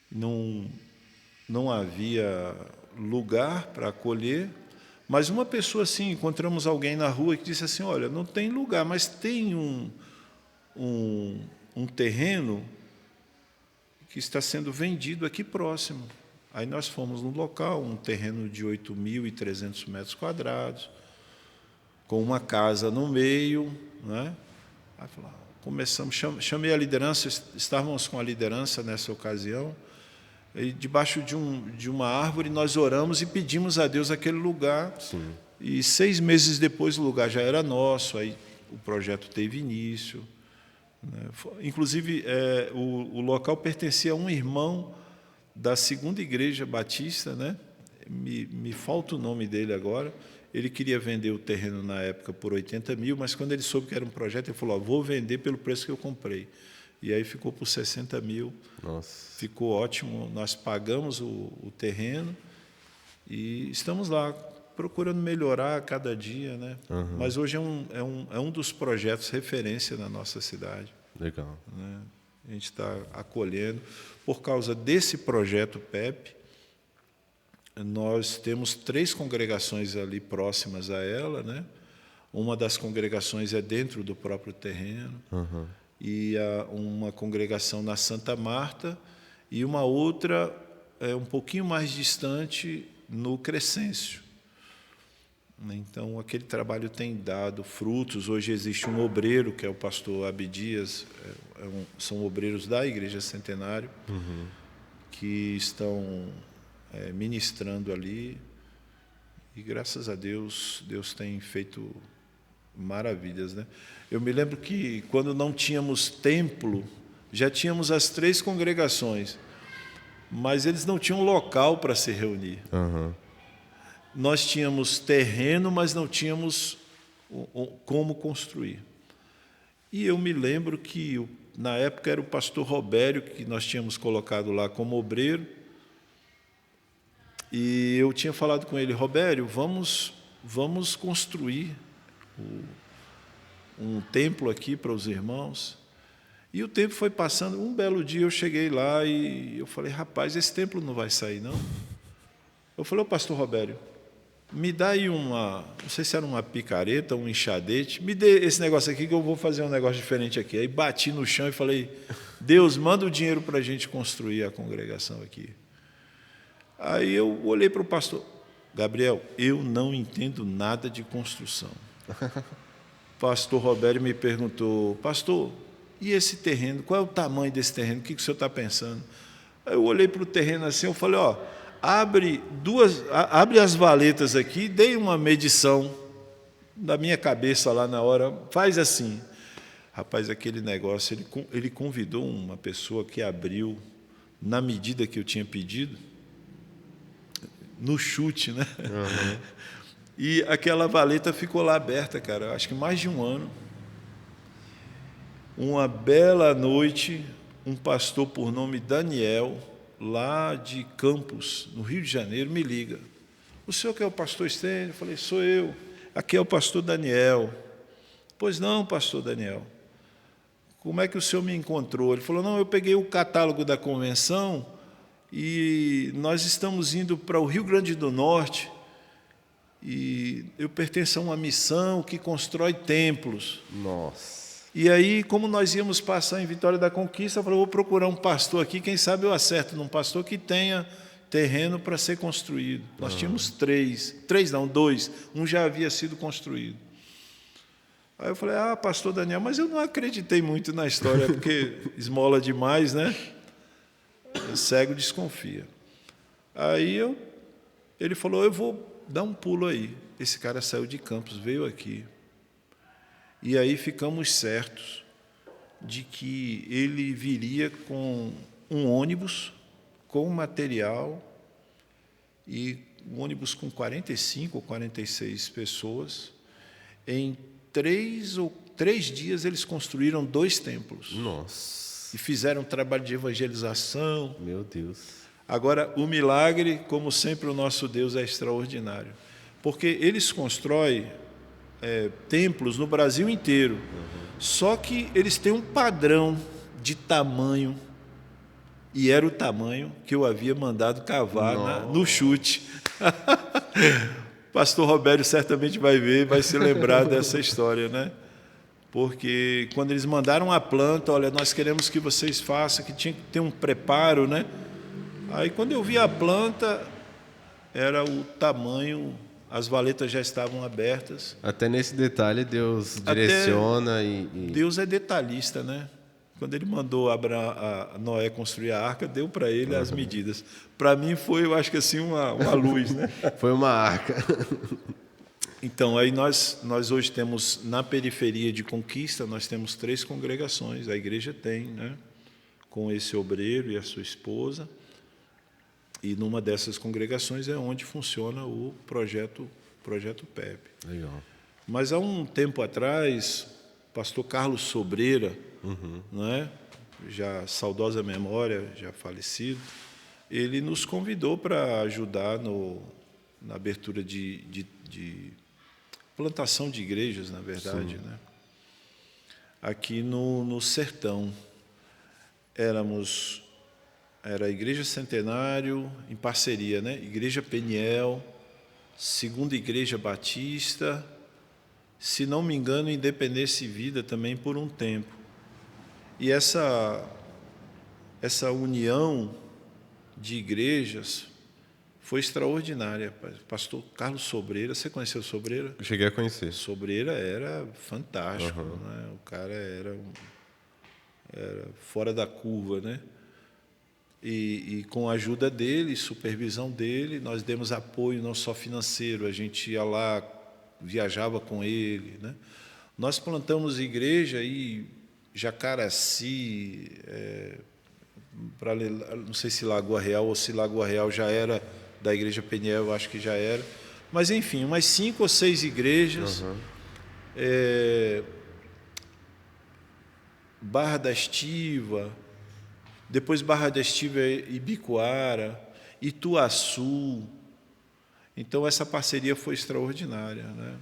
Speaker 2: Não havia lugar para acolher, mas uma pessoa assim, encontramos alguém na rua que disse assim, olha, não tem lugar, mas tem um terreno que está sendo vendido aqui próximo. Aí nós fomos no local, um terreno de 8.300 metros quadrados, com uma casa no meio, né? Aí começamos, chamei a liderança, estávamos com a liderança nessa ocasião, e debaixo de uma árvore nós oramos e pedimos a Deus aquele lugar.
Speaker 1: Sim.
Speaker 2: E 6 meses depois o lugar já era nosso, aí o projeto teve início. Inclusive, o local pertencia a um irmão da segunda igreja batista, né? Me falta o nome dele agora. Ele queria vender o terreno na época por 80 mil, mas quando ele soube que era um projeto, ele falou, vou vender pelo preço que eu comprei. E aí ficou por 60 mil.
Speaker 1: Nossa.
Speaker 2: Ficou ótimo, nós pagamos o terreno e estamos lá procurando melhorar a cada dia, né? Mas hoje é um dos projetos referência na nossa cidade.
Speaker 1: Legal.
Speaker 2: Né? A gente está acolhendo. Por causa desse projeto PEP, nós temos 3 congregações ali próximas a ela, né? Uma das congregações é dentro do próprio terreno, e uma congregação na Santa Marta, e uma outra um pouquinho mais distante no Crescêncio. Então, aquele trabalho tem dado frutos. Hoje existe um obreiro, que é o pastor Abdias, são obreiros da Igreja Centenário, que estão ministrando ali. E, graças a Deus, Deus tem feito maravilhas, né? Eu me lembro que, quando não tínhamos templo, já tínhamos as 3 congregações, mas eles não tinham local para se reunir. Nós tínhamos terreno, mas não tínhamos como construir. E eu me lembro que, na época, era o pastor Robério, que nós tínhamos colocado lá como obreiro. E eu tinha falado com ele, Robério, vamos construir um templo aqui para os irmãos. E o tempo foi passando. Um belo dia eu cheguei lá e eu falei, rapaz, esse templo não vai sair, não? Eu falei, ô pastor Robério, me dá aí não sei se era uma picareta, um enxadete, me dê esse negócio aqui que eu vou fazer um negócio diferente aqui. Aí bati no chão e falei, Deus, manda o dinheiro para a gente construir a congregação aqui. Aí eu olhei para o pastor, Gabriel, eu não entendo nada de construção. Pastor Robério me perguntou, pastor, e esse terreno, qual é o tamanho desse terreno? O que o senhor está pensando? Aí eu olhei para o terreno assim, eu falei, abre as valetas aqui, dei uma medição da minha cabeça lá na hora, faz assim. Rapaz, aquele negócio, ele convidou uma pessoa que abriu na medida que eu tinha pedido, no chute, né? Uhum. E aquela valeta ficou lá aberta, cara, acho que mais de um ano. Uma bela noite, um pastor por nome Daniel, lá de Campos, no Rio de Janeiro, me liga. O senhor que é o pastor Estênio? Eu falei, sou eu. Aqui é o pastor Daniel. Pois não, pastor Daniel. Como é que o senhor me encontrou? Ele falou, não, eu peguei o catálogo da convenção e nós estamos indo para o Rio Grande do Norte e eu pertenço a uma missão que constrói templos.
Speaker 1: Nossa.
Speaker 2: E aí, como nós íamos passar em Vitória da Conquista, eu falei, vou procurar um pastor aqui, quem sabe eu acerto num pastor que tenha terreno para ser construído. Nós tínhamos dois, um já havia sido construído. Aí eu falei, pastor Daniel, mas eu não acreditei muito na história, porque esmola demais, né? O cego desconfia. Aí ele falou, eu vou dar um pulo aí. Esse cara saiu de Campos, veio aqui. E aí ficamos certos de que ele viria com um ônibus, com material, e um ônibus com 45 ou 46 pessoas. Em 3 dias eles construíram 2 templos.
Speaker 1: Nossa.
Speaker 2: E fizeram um trabalho de evangelização.
Speaker 1: Meu Deus.
Speaker 2: Agora, o milagre, como sempre, o nosso Deus é extraordinário. Porque eles constroem templos no Brasil inteiro. Uhum. Só que eles têm um padrão de tamanho. E era o tamanho que eu havia mandado cavar no chute. Pastor Robério certamente vai ver, vai se lembrar dessa história, né? Porque quando eles mandaram a planta, olha, nós queremos que vocês façam, que tinha que ter um preparo, né? Aí quando eu vi a planta, era o tamanho, as valetas já estavam abertas.
Speaker 1: Até nesse detalhe Deus direciona
Speaker 2: Deus é detalhista, né? Quando ele mandou a Noé construir a arca, deu para ele as medidas. Para mim foi, eu acho que assim, uma luz, né?
Speaker 1: Foi uma arca.
Speaker 2: Então, aí nós hoje temos, na periferia de Conquista, nós temos 3 congregações, a igreja tem, né? Com esse obreiro e a sua esposa. E numa dessas congregações é onde funciona o projeto PEP.
Speaker 1: Legal.
Speaker 2: Mas há um tempo atrás, o pastor Carlos Sobreira, né, já saudosa memória, já falecido, ele nos convidou para ajudar na abertura de plantação de igrejas, na verdade, né? Aqui no Sertão. Era a Igreja Centenário, em parceria, né? Igreja Peniel, Segunda Igreja Batista, se não me engano, Independência e Vida também por um tempo. E essa união de igrejas foi extraordinária. Pastor Carlos Sobreira, você conheceu Sobreira?
Speaker 1: Eu cheguei a conhecer.
Speaker 2: Sobreira era fantástico, né? O cara era fora da curva, né? E com a ajuda dele, supervisão dele, nós demos apoio não só financeiro, a gente ia lá, viajava com ele, né? Nós plantamos igreja e Jacaraci, não sei se Lagoa Real ou se Lagoa Real já era da Igreja Peniel, eu acho que já era. Mas, enfim, umas 5 ou 6 igrejas. Barra da Estiva, depois Barra da Estiva e Ibicoara, Ituaçu, Então, essa parceria foi extraordinária, né?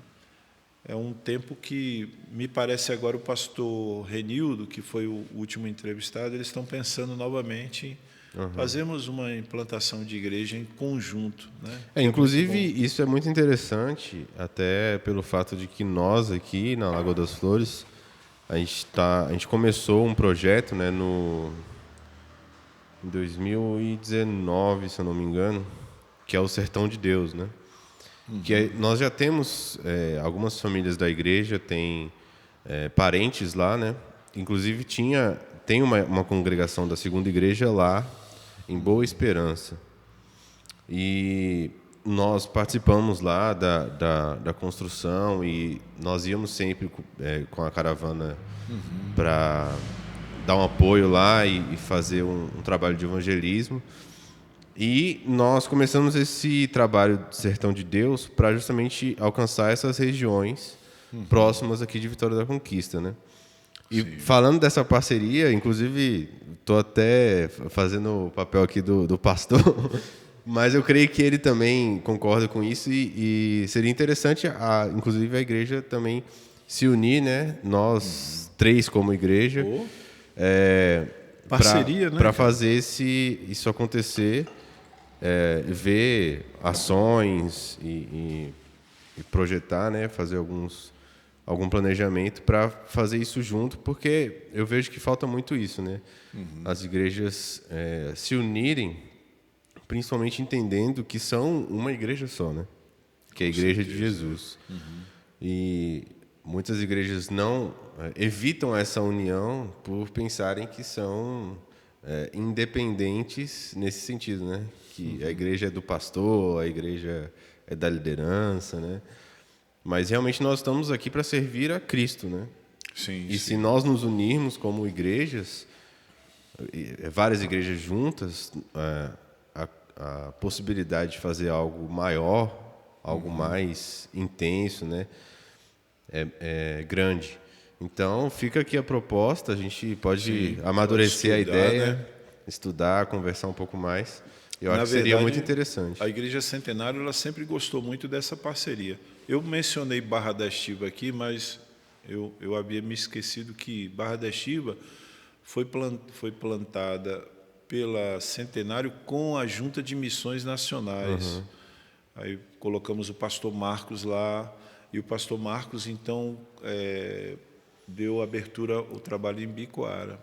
Speaker 2: É um tempo que, me parece agora, o pastor Renildo, que foi o último entrevistado, eles estão pensando novamente em fazermos uma implantação de igreja em conjunto, né?
Speaker 1: Inclusive, isso é muito interessante, até pelo fato de que nós aqui na Lagoa das Flores, a gente começou um projeto, né, em 2019, se eu não me engano, que é o Sertão de Deus, né? Nós já temos algumas famílias da igreja, tem parentes lá, né? Inclusive tem uma congregação da segunda igreja lá, em Boa Esperança. E nós participamos lá da construção e nós íamos sempre com a caravana para dar um apoio lá e fazer um trabalho de evangelismo. E nós começamos esse trabalho de Sertão de Deus para justamente alcançar essas regiões próximas aqui de Vitória da Conquista, né? E falando dessa parceria, inclusive, estou até fazendo o papel aqui do pastor, mas eu creio que ele também concorda com isso e seria interessante, inclusive, a igreja também se unir, né? Nós três como igreja,
Speaker 2: parceria, né,
Speaker 1: para fazer isso acontecer, ver ações e projetar, né? Fazer algum planejamento para fazer isso junto, porque eu vejo que falta muito isso, né? As igrejas se unirem, principalmente entendendo que são uma igreja só, né? Que é a Igreja de Jesus. E muitas igrejas não evitam essa união por pensarem que são independentes nesse sentido, né? Que a igreja é do pastor, a igreja é da liderança, né? Mas realmente nós estamos aqui para servir a Cristo, né? Se nós nos unirmos como igrejas, várias igrejas juntas, a possibilidade de fazer algo maior, algo mais intenso, né? É grande. Então, fica aqui a proposta, a gente pode amadurecer a ideia, né? Estudar, conversar um pouco mais. Eu acho que seria muito interessante.
Speaker 2: A Igreja Centenário ela sempre gostou muito dessa parceria. Eu mencionei Barra da Estiva aqui, mas eu havia me esquecido que Barra da Estiva foi plantada pela Centenário com a Junta de Missões Nacionais. Aí colocamos o pastor Marcos lá, e o pastor Marcos, então, deu abertura ao trabalho em Bicoara.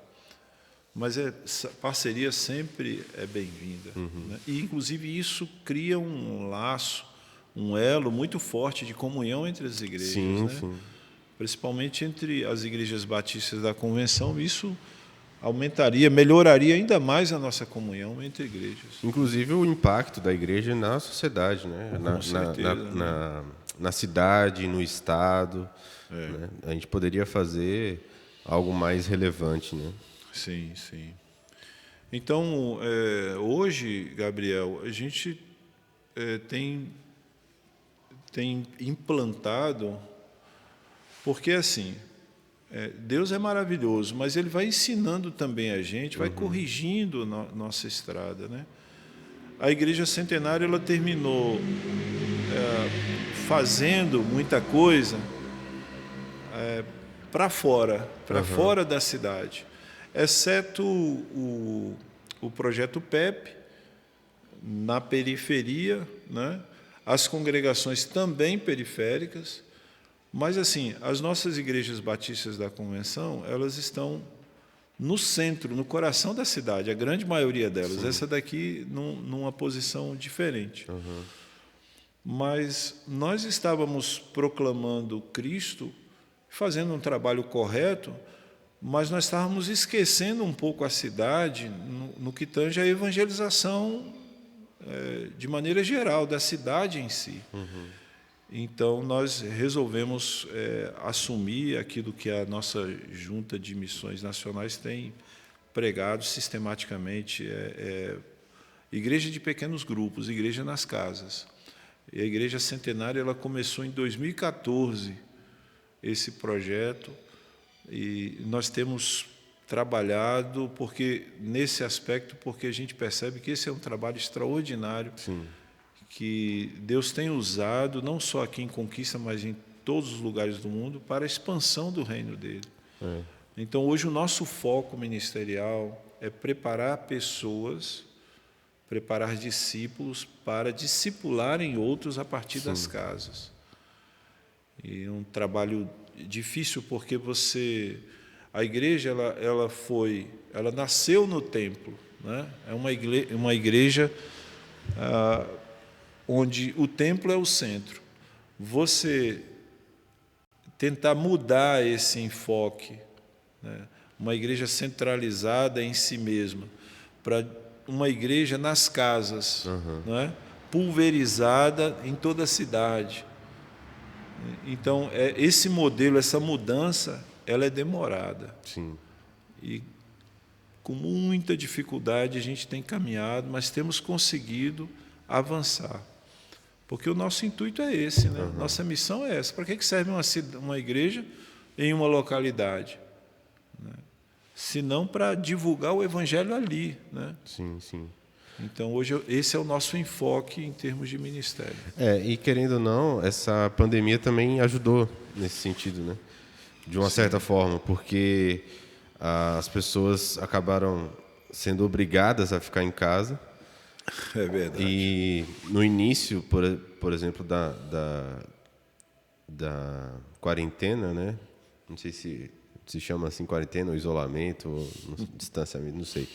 Speaker 2: Mas essa parceria sempre é bem-vinda, né? E, inclusive, isso cria um laço, um elo muito forte de comunhão entre as igrejas, né?
Speaker 1: Sim.
Speaker 2: Principalmente entre as igrejas batistas da Convenção, isso melhoraria ainda mais a nossa comunhão entre igrejas.
Speaker 1: Inclusive o impacto da igreja na sociedade, né? Na cidade, no estado. Né? A gente poderia fazer algo mais relevante, né?
Speaker 2: Sim. Então, hoje, Gabriel, a gente tem implantado, porque assim, Deus é maravilhoso, mas Ele vai ensinando também a gente, vai corrigindo nossa estrada, né? A Igreja Centenária ela terminou fazendo muita coisa para fora da cidade, exceto o projeto PEP, na periferia, né? As congregações também periféricas, mas assim, as nossas igrejas batistas da Convenção, elas estão no centro, no coração da cidade, a grande maioria delas. Sim. Essa daqui numa posição diferente. Mas nós estávamos proclamando Cristo, fazendo um trabalho correto, mas nós estávamos esquecendo um pouco a cidade no que tange a evangelização de maneira geral, da cidade em si. Então, nós resolvemos assumir aquilo que a nossa Junta de Missões Nacionais tem pregado sistematicamente, igreja de pequenos grupos, igreja nas casas. E a Igreja Centenária ela começou em 2014, esse projeto, e nós temos trabalhado nesse aspecto, porque a gente percebe que esse é um trabalho extraordinário.
Speaker 1: Sim.
Speaker 2: que Deus tem usado, não só aqui em Conquista, mas em todos os lugares do mundo, para a expansão do reino dele. Então, hoje, o nosso foco ministerial é preparar pessoas, preparar discípulos para discipularem outros a partir das casas. E um trabalho difícil, porque a igreja ela nasceu no templo, né? É uma igreja onde o templo é o centro. Você tentar mudar esse enfoque, né? Uma igreja centralizada em si mesma, para uma igreja nas casas, né? Pulverizada em toda a cidade. Então, esse modelo, essa mudança, ela é demorada.
Speaker 1: Sim.
Speaker 2: E com muita dificuldade a gente tem caminhado, mas temos conseguido avançar. Porque o nosso intuito é esse, né? Nossa missão é essa. Para que serve uma igreja em uma localidade? Né? Se não para divulgar o evangelho ali, né?
Speaker 1: Sim, sim.
Speaker 2: Então, hoje, esse é o nosso enfoque em termos de ministério.
Speaker 1: E querendo ou não, essa pandemia também ajudou nesse sentido, né? De uma certa forma, porque as pessoas acabaram sendo obrigadas a ficar em casa.
Speaker 2: É verdade.
Speaker 1: E no início, por exemplo, da quarentena, né? Não sei se chama assim quarentena ou isolamento ou distanciamento, não sei.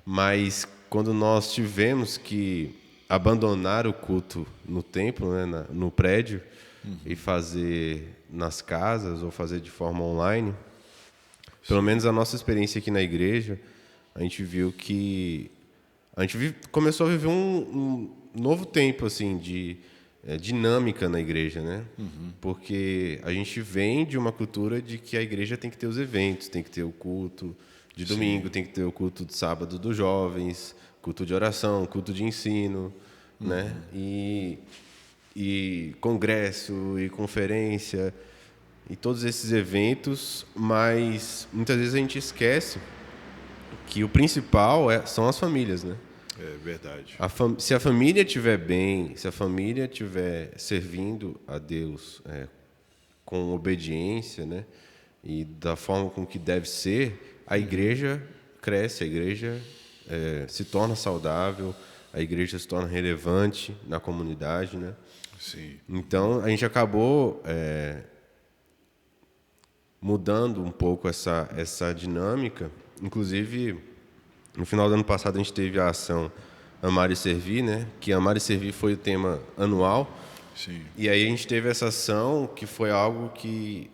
Speaker 1: Mas quando nós tivemos que abandonar o culto no templo, né, no prédio, e fazer nas casas ou fazer de forma online, pelo menos a nossa experiência aqui na igreja, a gente viu que começou a viver um novo tempo assim de dinâmica na igreja, né? Porque a gente vem de uma cultura de que a igreja tem que ter os eventos, tem que ter o culto de domingo, tem que ter o culto de sábado dos jovens, culto de oração, culto de ensino, né? E congresso e conferência e todos esses eventos, mas muitas vezes a gente esquece que o principal são as famílias, né?
Speaker 2: É verdade.
Speaker 1: Se a família estiver bem, se a família estiver servindo a Deus com obediência, né, e da forma com que deve ser, a igreja cresce, a igreja se torna saudável, a igreja se torna relevante na comunidade, né?
Speaker 2: Sim.
Speaker 1: Então, a gente acabou mudando um pouco essa dinâmica. Inclusive, no final do ano passado, a gente teve a ação Amar e Servir, né? Que Amar e Servir foi o tema anual.
Speaker 2: Sim.
Speaker 1: E aí a gente teve essa ação que foi algo que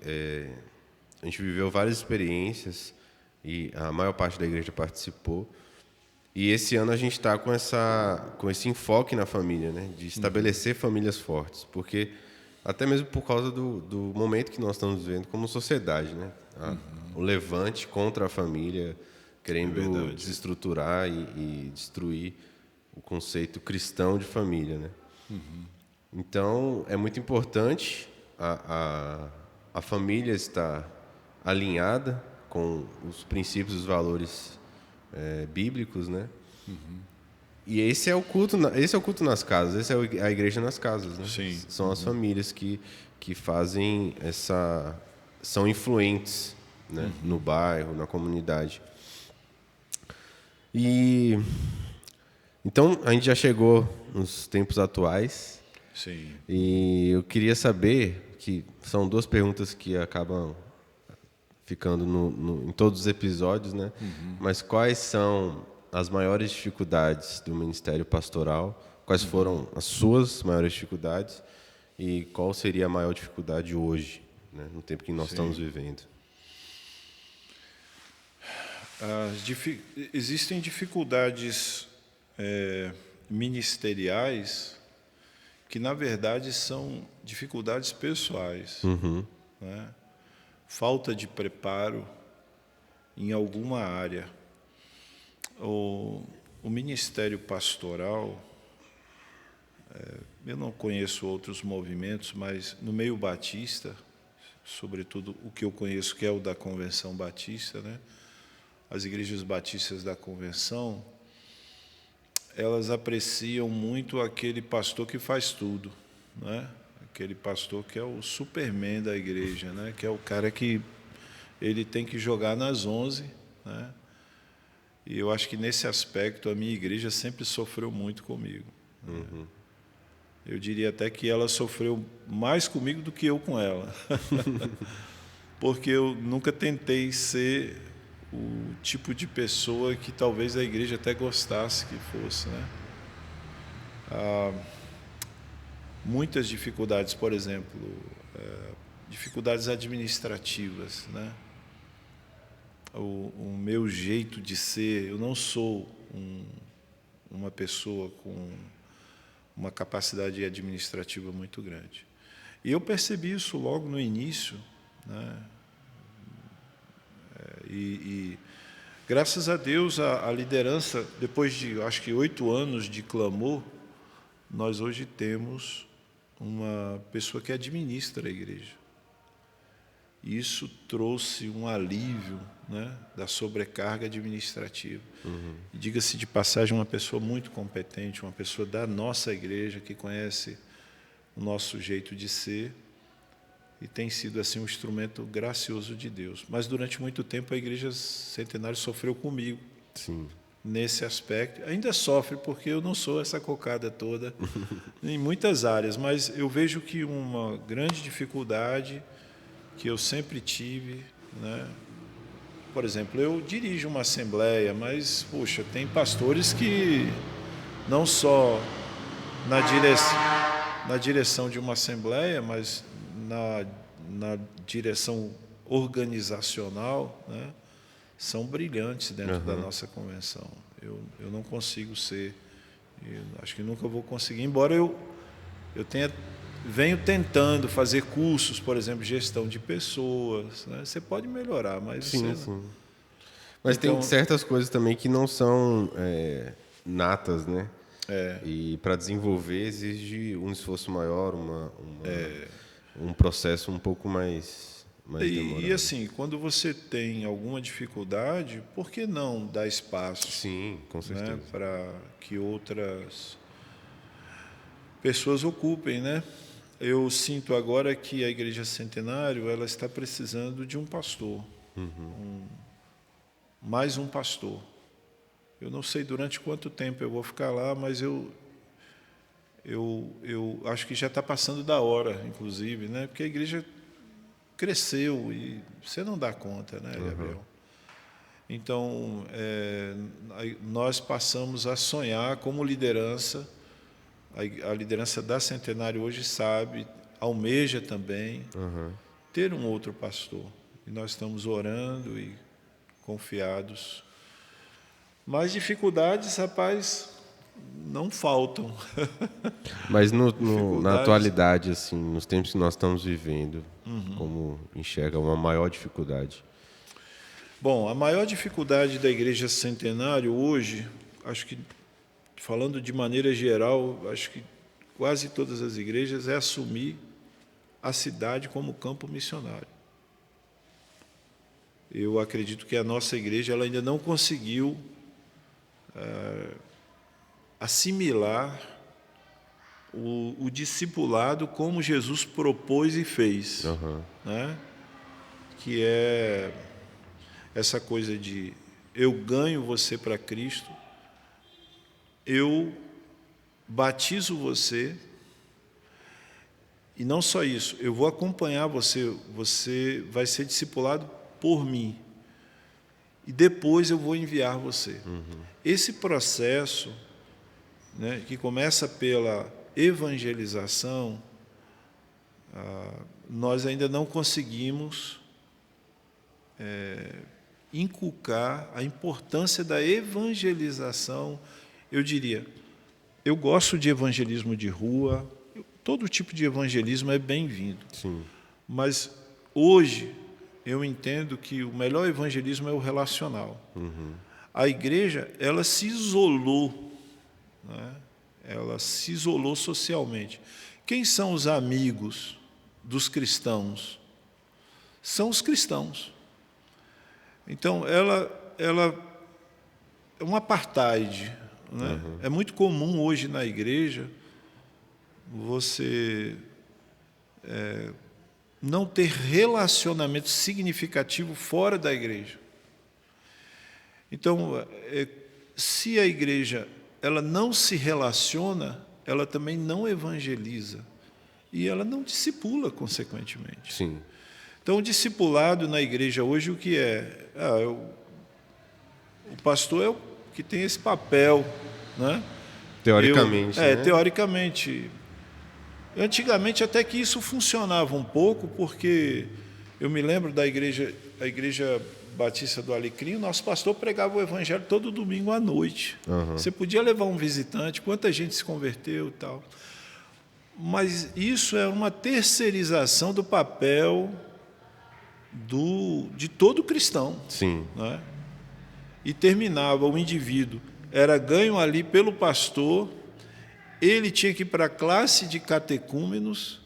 Speaker 1: a gente viveu várias experiências e a maior parte da igreja participou. E esse ano a gente está com esse enfoque na família, né? De estabelecer famílias fortes, porque até mesmo por causa do momento que nós estamos vivendo como sociedade, né? O levante contra a família, querendo desestruturar e destruir o conceito cristão de família, né? Então, é muito importante a família estar alinhada com os princípios e os valores bíblicos, né? E esse é o culto nas casas, essa é a igreja nas casas, né?
Speaker 2: Sim.
Speaker 1: São as famílias que fazem são influentes, né? No bairro, na comunidade. E então a gente já chegou nos tempos atuais.
Speaker 2: Sim.
Speaker 1: E eu queria saber, que são duas perguntas que acabam ficando em todos os episódios, né? Mas quais são as maiores dificuldades do ministério pastoral? Quais foram as suas maiores dificuldades? E qual seria a maior dificuldade hoje, né? No tempo que nós estamos vivendo?
Speaker 2: Existem dificuldades ministeriais que, na verdade, são dificuldades pessoais. Né? Falta de preparo em alguma área. O ministério pastoral, eu não conheço outros movimentos, mas no meio batista, sobretudo o que eu conheço, que é o da Convenção Batista, né? As igrejas batistas da Convenção, elas apreciam muito aquele pastor que faz tudo, né? Aquele pastor que é o Superman da igreja, né? Que é o cara que ele tem que jogar nas 11, né? E eu acho que nesse aspecto a minha igreja sempre sofreu muito comigo.
Speaker 1: Uhum.
Speaker 2: Eu diria até que ela sofreu mais comigo do que eu com ela. Porque eu nunca tentei ser o tipo de pessoa que talvez a igreja até gostasse que fosse, né? Muitas dificuldades, por exemplo, dificuldades administrativas, né? O meu jeito de ser, eu não sou uma pessoa com uma capacidade administrativa muito grande. E eu percebi isso logo no início, né? E graças a Deus, a liderança, depois de, acho que 8 anos de clamor, nós hoje temos uma pessoa que administra a igreja. E isso trouxe um alívio, né, da sobrecarga administrativa. E diga-se de passagem, uma pessoa muito competente, uma pessoa da nossa igreja, que conhece o nosso jeito de ser, e tem sido assim um instrumento gracioso de Deus. Mas durante muito tempo a Igreja Centenário sofreu comigo.
Speaker 1: Sim.
Speaker 2: Nesse aspecto. Ainda sofre porque eu não sou essa cocada toda em muitas áreas, mas eu vejo que uma grande dificuldade que eu sempre tive, né? Por exemplo, eu dirijo uma assembleia, mas, puxa, tem pastores que não só na direção de uma assembleia, mas na direção organizacional, né, são brilhantes dentro da nossa convenção. Eu não consigo ser, acho que nunca vou conseguir, embora eu venho tentando fazer cursos, por exemplo, gestão de pessoas, né? Você pode melhorar, mas
Speaker 1: Sim,
Speaker 2: você...
Speaker 1: sim. Mas
Speaker 2: Então,
Speaker 1: tem certas coisas também que não são natas, né? E para desenvolver exige um esforço maior, um processo um pouco mais demorado.
Speaker 2: e assim, quando você tem alguma dificuldade, por que não dar espaço?
Speaker 1: Sim, com certeza.
Speaker 2: Né, para que outras pessoas ocupem, né? Eu sinto agora que a Igreja Centenário ela está precisando de um pastor, mais um pastor. Eu não sei durante quanto tempo eu vou ficar lá, mas eu acho que já está passando da hora, inclusive, né? Porque a igreja cresceu e você não dá conta, né, Gabriel? Então, nós passamos a sonhar como liderança. A liderança da Centenário hoje sabe, almeja também, ter um outro pastor. E nós estamos orando e confiados. Mas dificuldades, rapaz, não faltam.
Speaker 1: Mas na atualidade, assim, nos tempos que nós estamos vivendo, como enxerga uma maior dificuldade?
Speaker 2: Bom, a maior dificuldade da Igreja Centenário hoje, acho que, falando de maneira geral, acho que quase todas as igrejas, é assumir a cidade como campo missionário. Eu acredito que a nossa igreja ela ainda não conseguiu assimilar o discipulado como Jesus propôs e fez, né? Que é essa coisa de eu ganho você para Cristo, eu batizo você, e não só isso, eu vou acompanhar você, você vai ser discipulado por mim, e depois eu vou enviar você. Esse processo, né, que começa pela evangelização, nós ainda não conseguimos inculcar a importância da evangelização. Eu diria, eu gosto de evangelismo de rua, todo tipo de evangelismo é bem-vindo.
Speaker 1: Sim.
Speaker 2: Mas hoje eu entendo que o melhor evangelismo é o relacional. A igreja, ela se isolou, né? Ela se isolou socialmente. Quem são os amigos dos cristãos? São os cristãos. Então, ela é um apartheid, né? É muito comum hoje na igreja você não ter relacionamento significativo fora da igreja. Então, se a igreja ela não se relaciona, ela também não evangeliza e ela não discipula, consequentemente.
Speaker 1: Sim.
Speaker 2: Então, o discipulado na igreja hoje, o que é? O pastor é o que tem esse papel, né?
Speaker 1: Teoricamente, né?
Speaker 2: Teoricamente. Antigamente até que isso funcionava um pouco, porque eu me lembro da igreja, a Igreja Batista do Alecrim, o nosso pastor pregava o evangelho todo domingo à noite. Você podia levar um visitante, quanta gente se converteu e tal. Mas isso é uma terceirização do papel de todo cristão.
Speaker 1: Sim.
Speaker 2: Né? E terminava, o indivíduo era ganho ali pelo pastor, ele tinha que ir para a classe de catecúmenos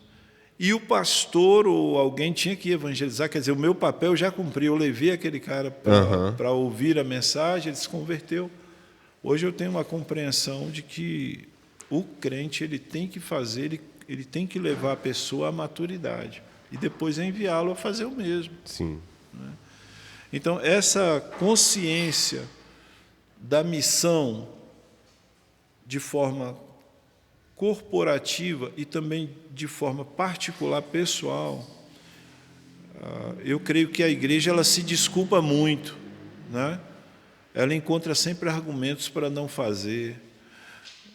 Speaker 2: e o pastor ou alguém tinha que evangelizar. Quer dizer, o meu papel já cumpri, eu levei aquele cara para ouvir a mensagem, ele se converteu. Hoje eu tenho uma compreensão de que o crente ele tem que fazer, ele tem que levar a pessoa à maturidade e depois enviá-lo a fazer o mesmo.
Speaker 1: Sim.
Speaker 2: Né? Então, essa consciência da missão de forma corporativa e também de forma particular, pessoal, eu creio que a igreja ela se desculpa muito, né? Ela encontra sempre argumentos para não fazer.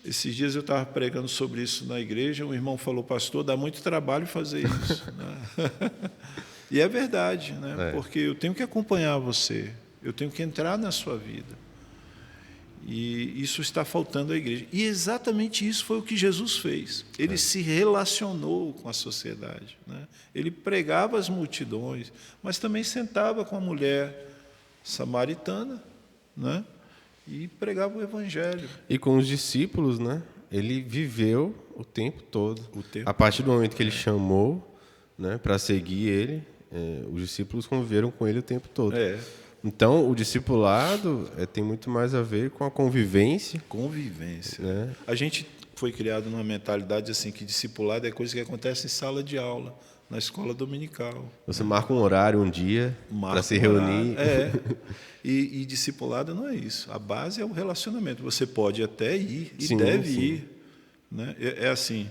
Speaker 2: Esses dias eu estava pregando sobre isso na igreja, um irmão falou, pastor, dá muito trabalho fazer isso. Né? E é verdade, né? Porque eu tenho que acompanhar você, eu tenho que entrar na sua vida. E isso está faltando à igreja. E exatamente isso foi o que Jesus fez. Ele se relacionou com a sociedade. Né? Ele pregava às multidões, mas também sentava com a mulher samaritana, né? E pregava o evangelho.
Speaker 1: E com os discípulos, né? Ele viveu o tempo todo. A partir do momento que ele chamou, né, para seguir ele, os discípulos conviveram com ele o tempo todo. Então, o discipulado tem muito mais a ver com a convivência.
Speaker 2: Convivência.
Speaker 1: Né?
Speaker 2: A gente foi criado numa mentalidade assim que discipulado é coisa que acontece em sala de aula, na escola dominical.
Speaker 1: Você marca um horário, um dia, para se reunir.
Speaker 2: E discipulado não é isso. A base é o relacionamento. Você pode até ir e deve ir. Né? Assim,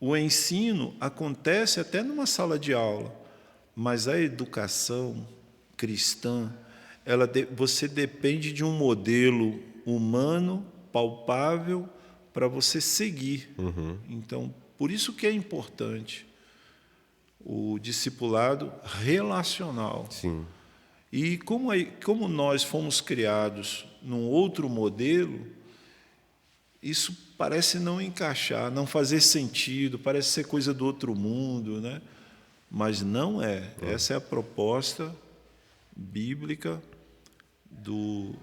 Speaker 2: o ensino acontece até numa sala de aula, mas a educação cristã, você depende de um modelo humano, palpável, para você seguir. Então, por isso que é importante o discipulado relacional.
Speaker 1: Sim.
Speaker 2: E como nós fomos criados num outro modelo, isso parece não encaixar, não fazer sentido, parece ser coisa do outro mundo, né? Mas não é. Essa é a proposta bíblica do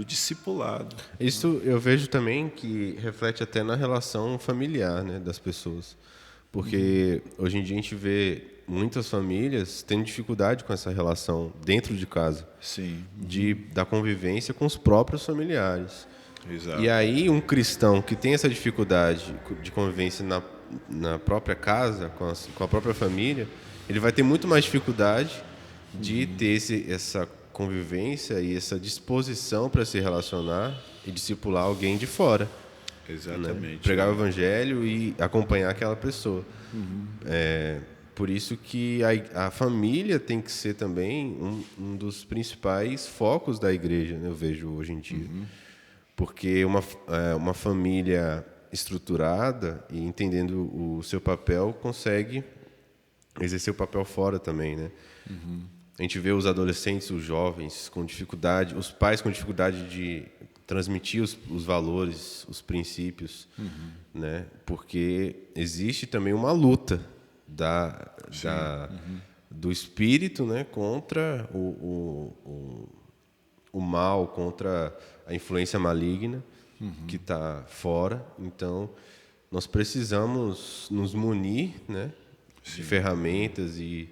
Speaker 2: discipulado.
Speaker 1: Isso eu vejo também que reflete até na relação familiar, né, das pessoas. Porque hoje em dia a gente vê muitas famílias tendo dificuldade com essa relação dentro de casa.
Speaker 2: Sim.
Speaker 1: Da convivência com os próprios familiares.
Speaker 2: Exato.
Speaker 1: E aí um cristão que tem essa dificuldade de convivência na própria casa, com a própria família, ele vai ter muito mais dificuldade de ter essa convivência e essa disposição para se relacionar e discipular alguém de fora.
Speaker 2: Exatamente.
Speaker 1: Né? Pregar o evangelho e acompanhar aquela pessoa. Por isso que a família tem que ser também um dos principais focos da igreja, né? Eu vejo hoje em dia. Porque uma família estruturada e entendendo o seu papel consegue exercer o papel fora também, né? A gente vê os adolescentes, os jovens com dificuldade, os pais com dificuldade de transmitir os valores, os princípios, né? Porque existe também uma luta do espírito, né, contra o mal, contra a influência maligna que está fora. Então, nós precisamos nos munir, né, de ferramentas e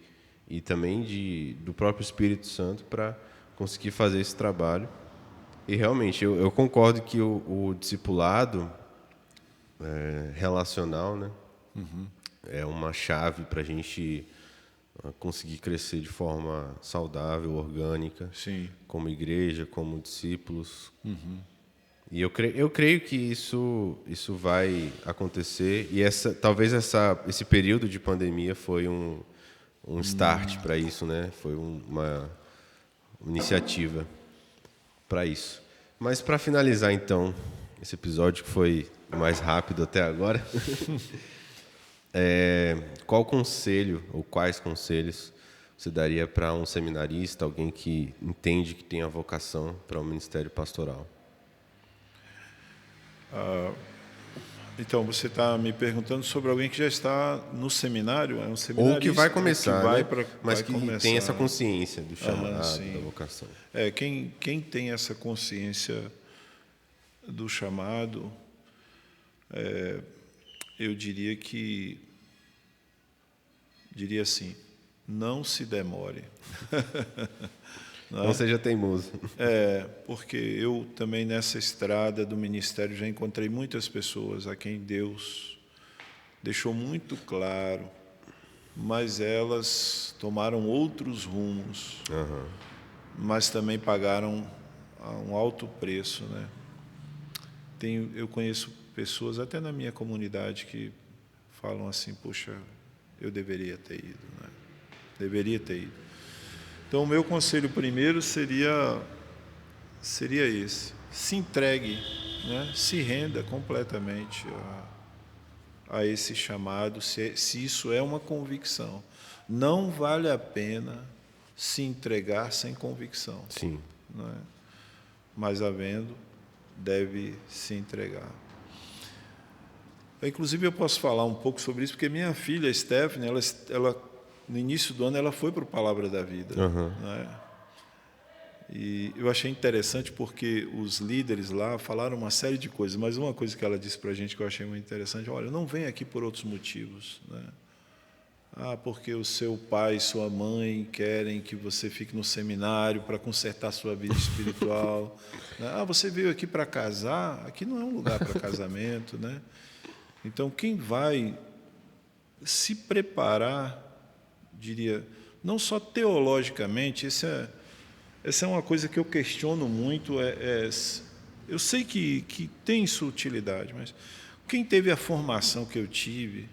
Speaker 1: também do próprio Espírito Santo para conseguir fazer esse trabalho. E realmente, eu concordo que o discipulado relacional, né, é uma chave para a gente conseguir crescer de forma saudável, orgânica,
Speaker 2: Sim.
Speaker 1: como igreja, como discípulos. E eu creio que isso vai acontecer. E talvez esse período de pandemia foi um start para isso, né? Foi uma iniciativa para isso. Mas para finalizar, então, esse episódio que foi o mais rápido até agora, qual conselho ou quais conselhos você daria para um seminarista, alguém que entende que tem a vocação para o ministério pastoral?
Speaker 2: Então, você está me perguntando sobre alguém que já está no seminário? É um seminarista?
Speaker 1: Ou que vai começar, né? Mas
Speaker 2: vai
Speaker 1: que
Speaker 2: começar,
Speaker 1: tem essa consciência do chamado,
Speaker 2: sim.
Speaker 1: da vocação.
Speaker 2: Quem tem essa consciência do chamado, eu diria assim, não se demore.
Speaker 1: Não seja teimoso.
Speaker 2: Porque eu também nessa estrada do ministério já encontrei muitas pessoas a quem Deus deixou muito claro, mas elas tomaram outros rumos, mas também pagaram um alto preço, né? Eu conheço pessoas até na minha comunidade que falam assim: poxa, eu deveria ter ido, né? Deveria ter ido. Então, o meu conselho primeiro seria esse: se entregue, né? Se renda completamente a esse chamado, se isso é uma convicção. Não vale a pena se entregar sem convicção.
Speaker 1: Sim.
Speaker 2: Né? Mas havendo, deve se entregar. Inclusive, eu posso falar um pouco sobre isso, porque minha filha, Stephanie, ela no início do ano, ela foi para o Palavra da Vida. Né? E eu achei interessante porque os líderes lá falaram uma série de coisas, mas uma coisa que ela disse para a gente que eu achei muito interessante: olha, não vem aqui por outros motivos, né? Porque o seu pai e sua mãe querem que você fique no seminário para consertar sua vida espiritual. Né? Você veio aqui para casar, aqui não é um lugar para casamento, né? Então, quem vai se preparar, diria, não só teologicamente, essa é uma coisa que eu questiono muito, eu sei que tem sua utilidade, mas quem teve a formação que eu tive,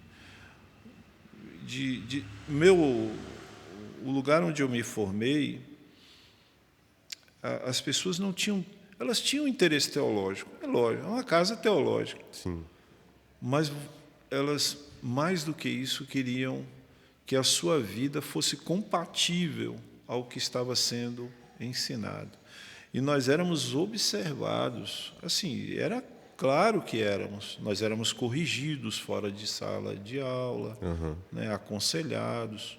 Speaker 2: o lugar onde eu me formei, as pessoas não tinham, elas tinham interesse teológico, é lógico, é uma casa teológica.
Speaker 1: Sim.
Speaker 2: Mas elas, mais do que isso, queriam que a sua vida fosse compatível ao que estava sendo ensinado. E nós éramos observados, assim, era claro que nós éramos corrigidos fora de sala de aula, né, aconselhados.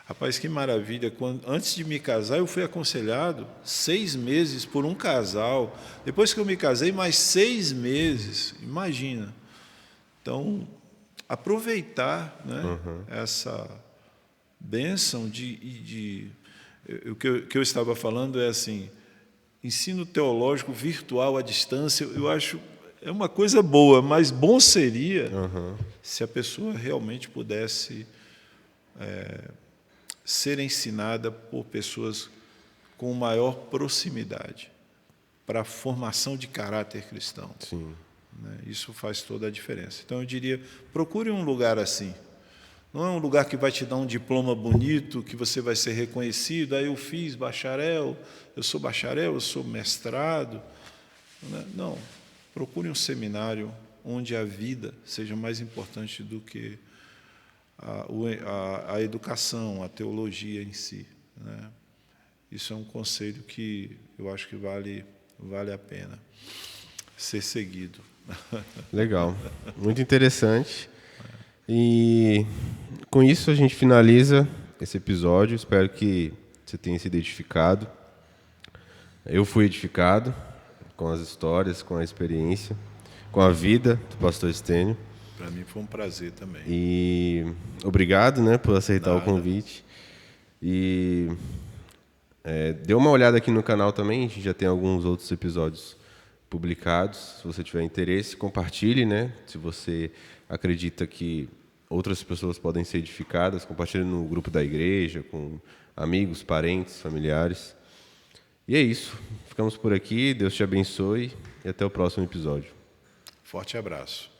Speaker 2: Rapaz, que maravilha, antes de me casar eu fui aconselhado 6 meses por um casal, depois que eu me casei mais 6 meses, imagina. Então, aproveitar, né, essa bênção o que eu estava falando é assim, ensino teológico virtual à distância, eu acho é uma coisa boa, mas bom seria se a pessoa realmente pudesse ser ensinada por pessoas com maior proximidade para a formação de caráter cristão.
Speaker 1: Sim.
Speaker 2: Isso faz toda a diferença. Então, eu diria, procure um lugar assim. Não é um lugar que vai te dar um diploma bonito, que você vai ser reconhecido. Eu fiz bacharel, eu sou mestrado. Não. Procure um seminário onde a vida seja mais importante do que a educação, a teologia em si. Né? Isso é um conselho que eu acho que vale a pena ser seguido.
Speaker 1: Legal, muito interessante. E com isso a gente finaliza esse episódio. Espero que você tenha se edificado. Eu fui edificado com as histórias, com a experiência, com a vida do pastor Estênio.
Speaker 2: Para mim foi um prazer também.
Speaker 1: E obrigado, né, por aceitar o convite. E Dê uma olhada aqui no canal também, a gente já tem alguns outros episódios publicados. Se você tiver interesse, compartilhe, né? Se você acredita que outras pessoas podem ser edificadas, compartilhe no grupo da igreja, com amigos, parentes, familiares. E é isso. Ficamos por aqui. Deus te abençoe e até o próximo episódio.
Speaker 2: Forte abraço.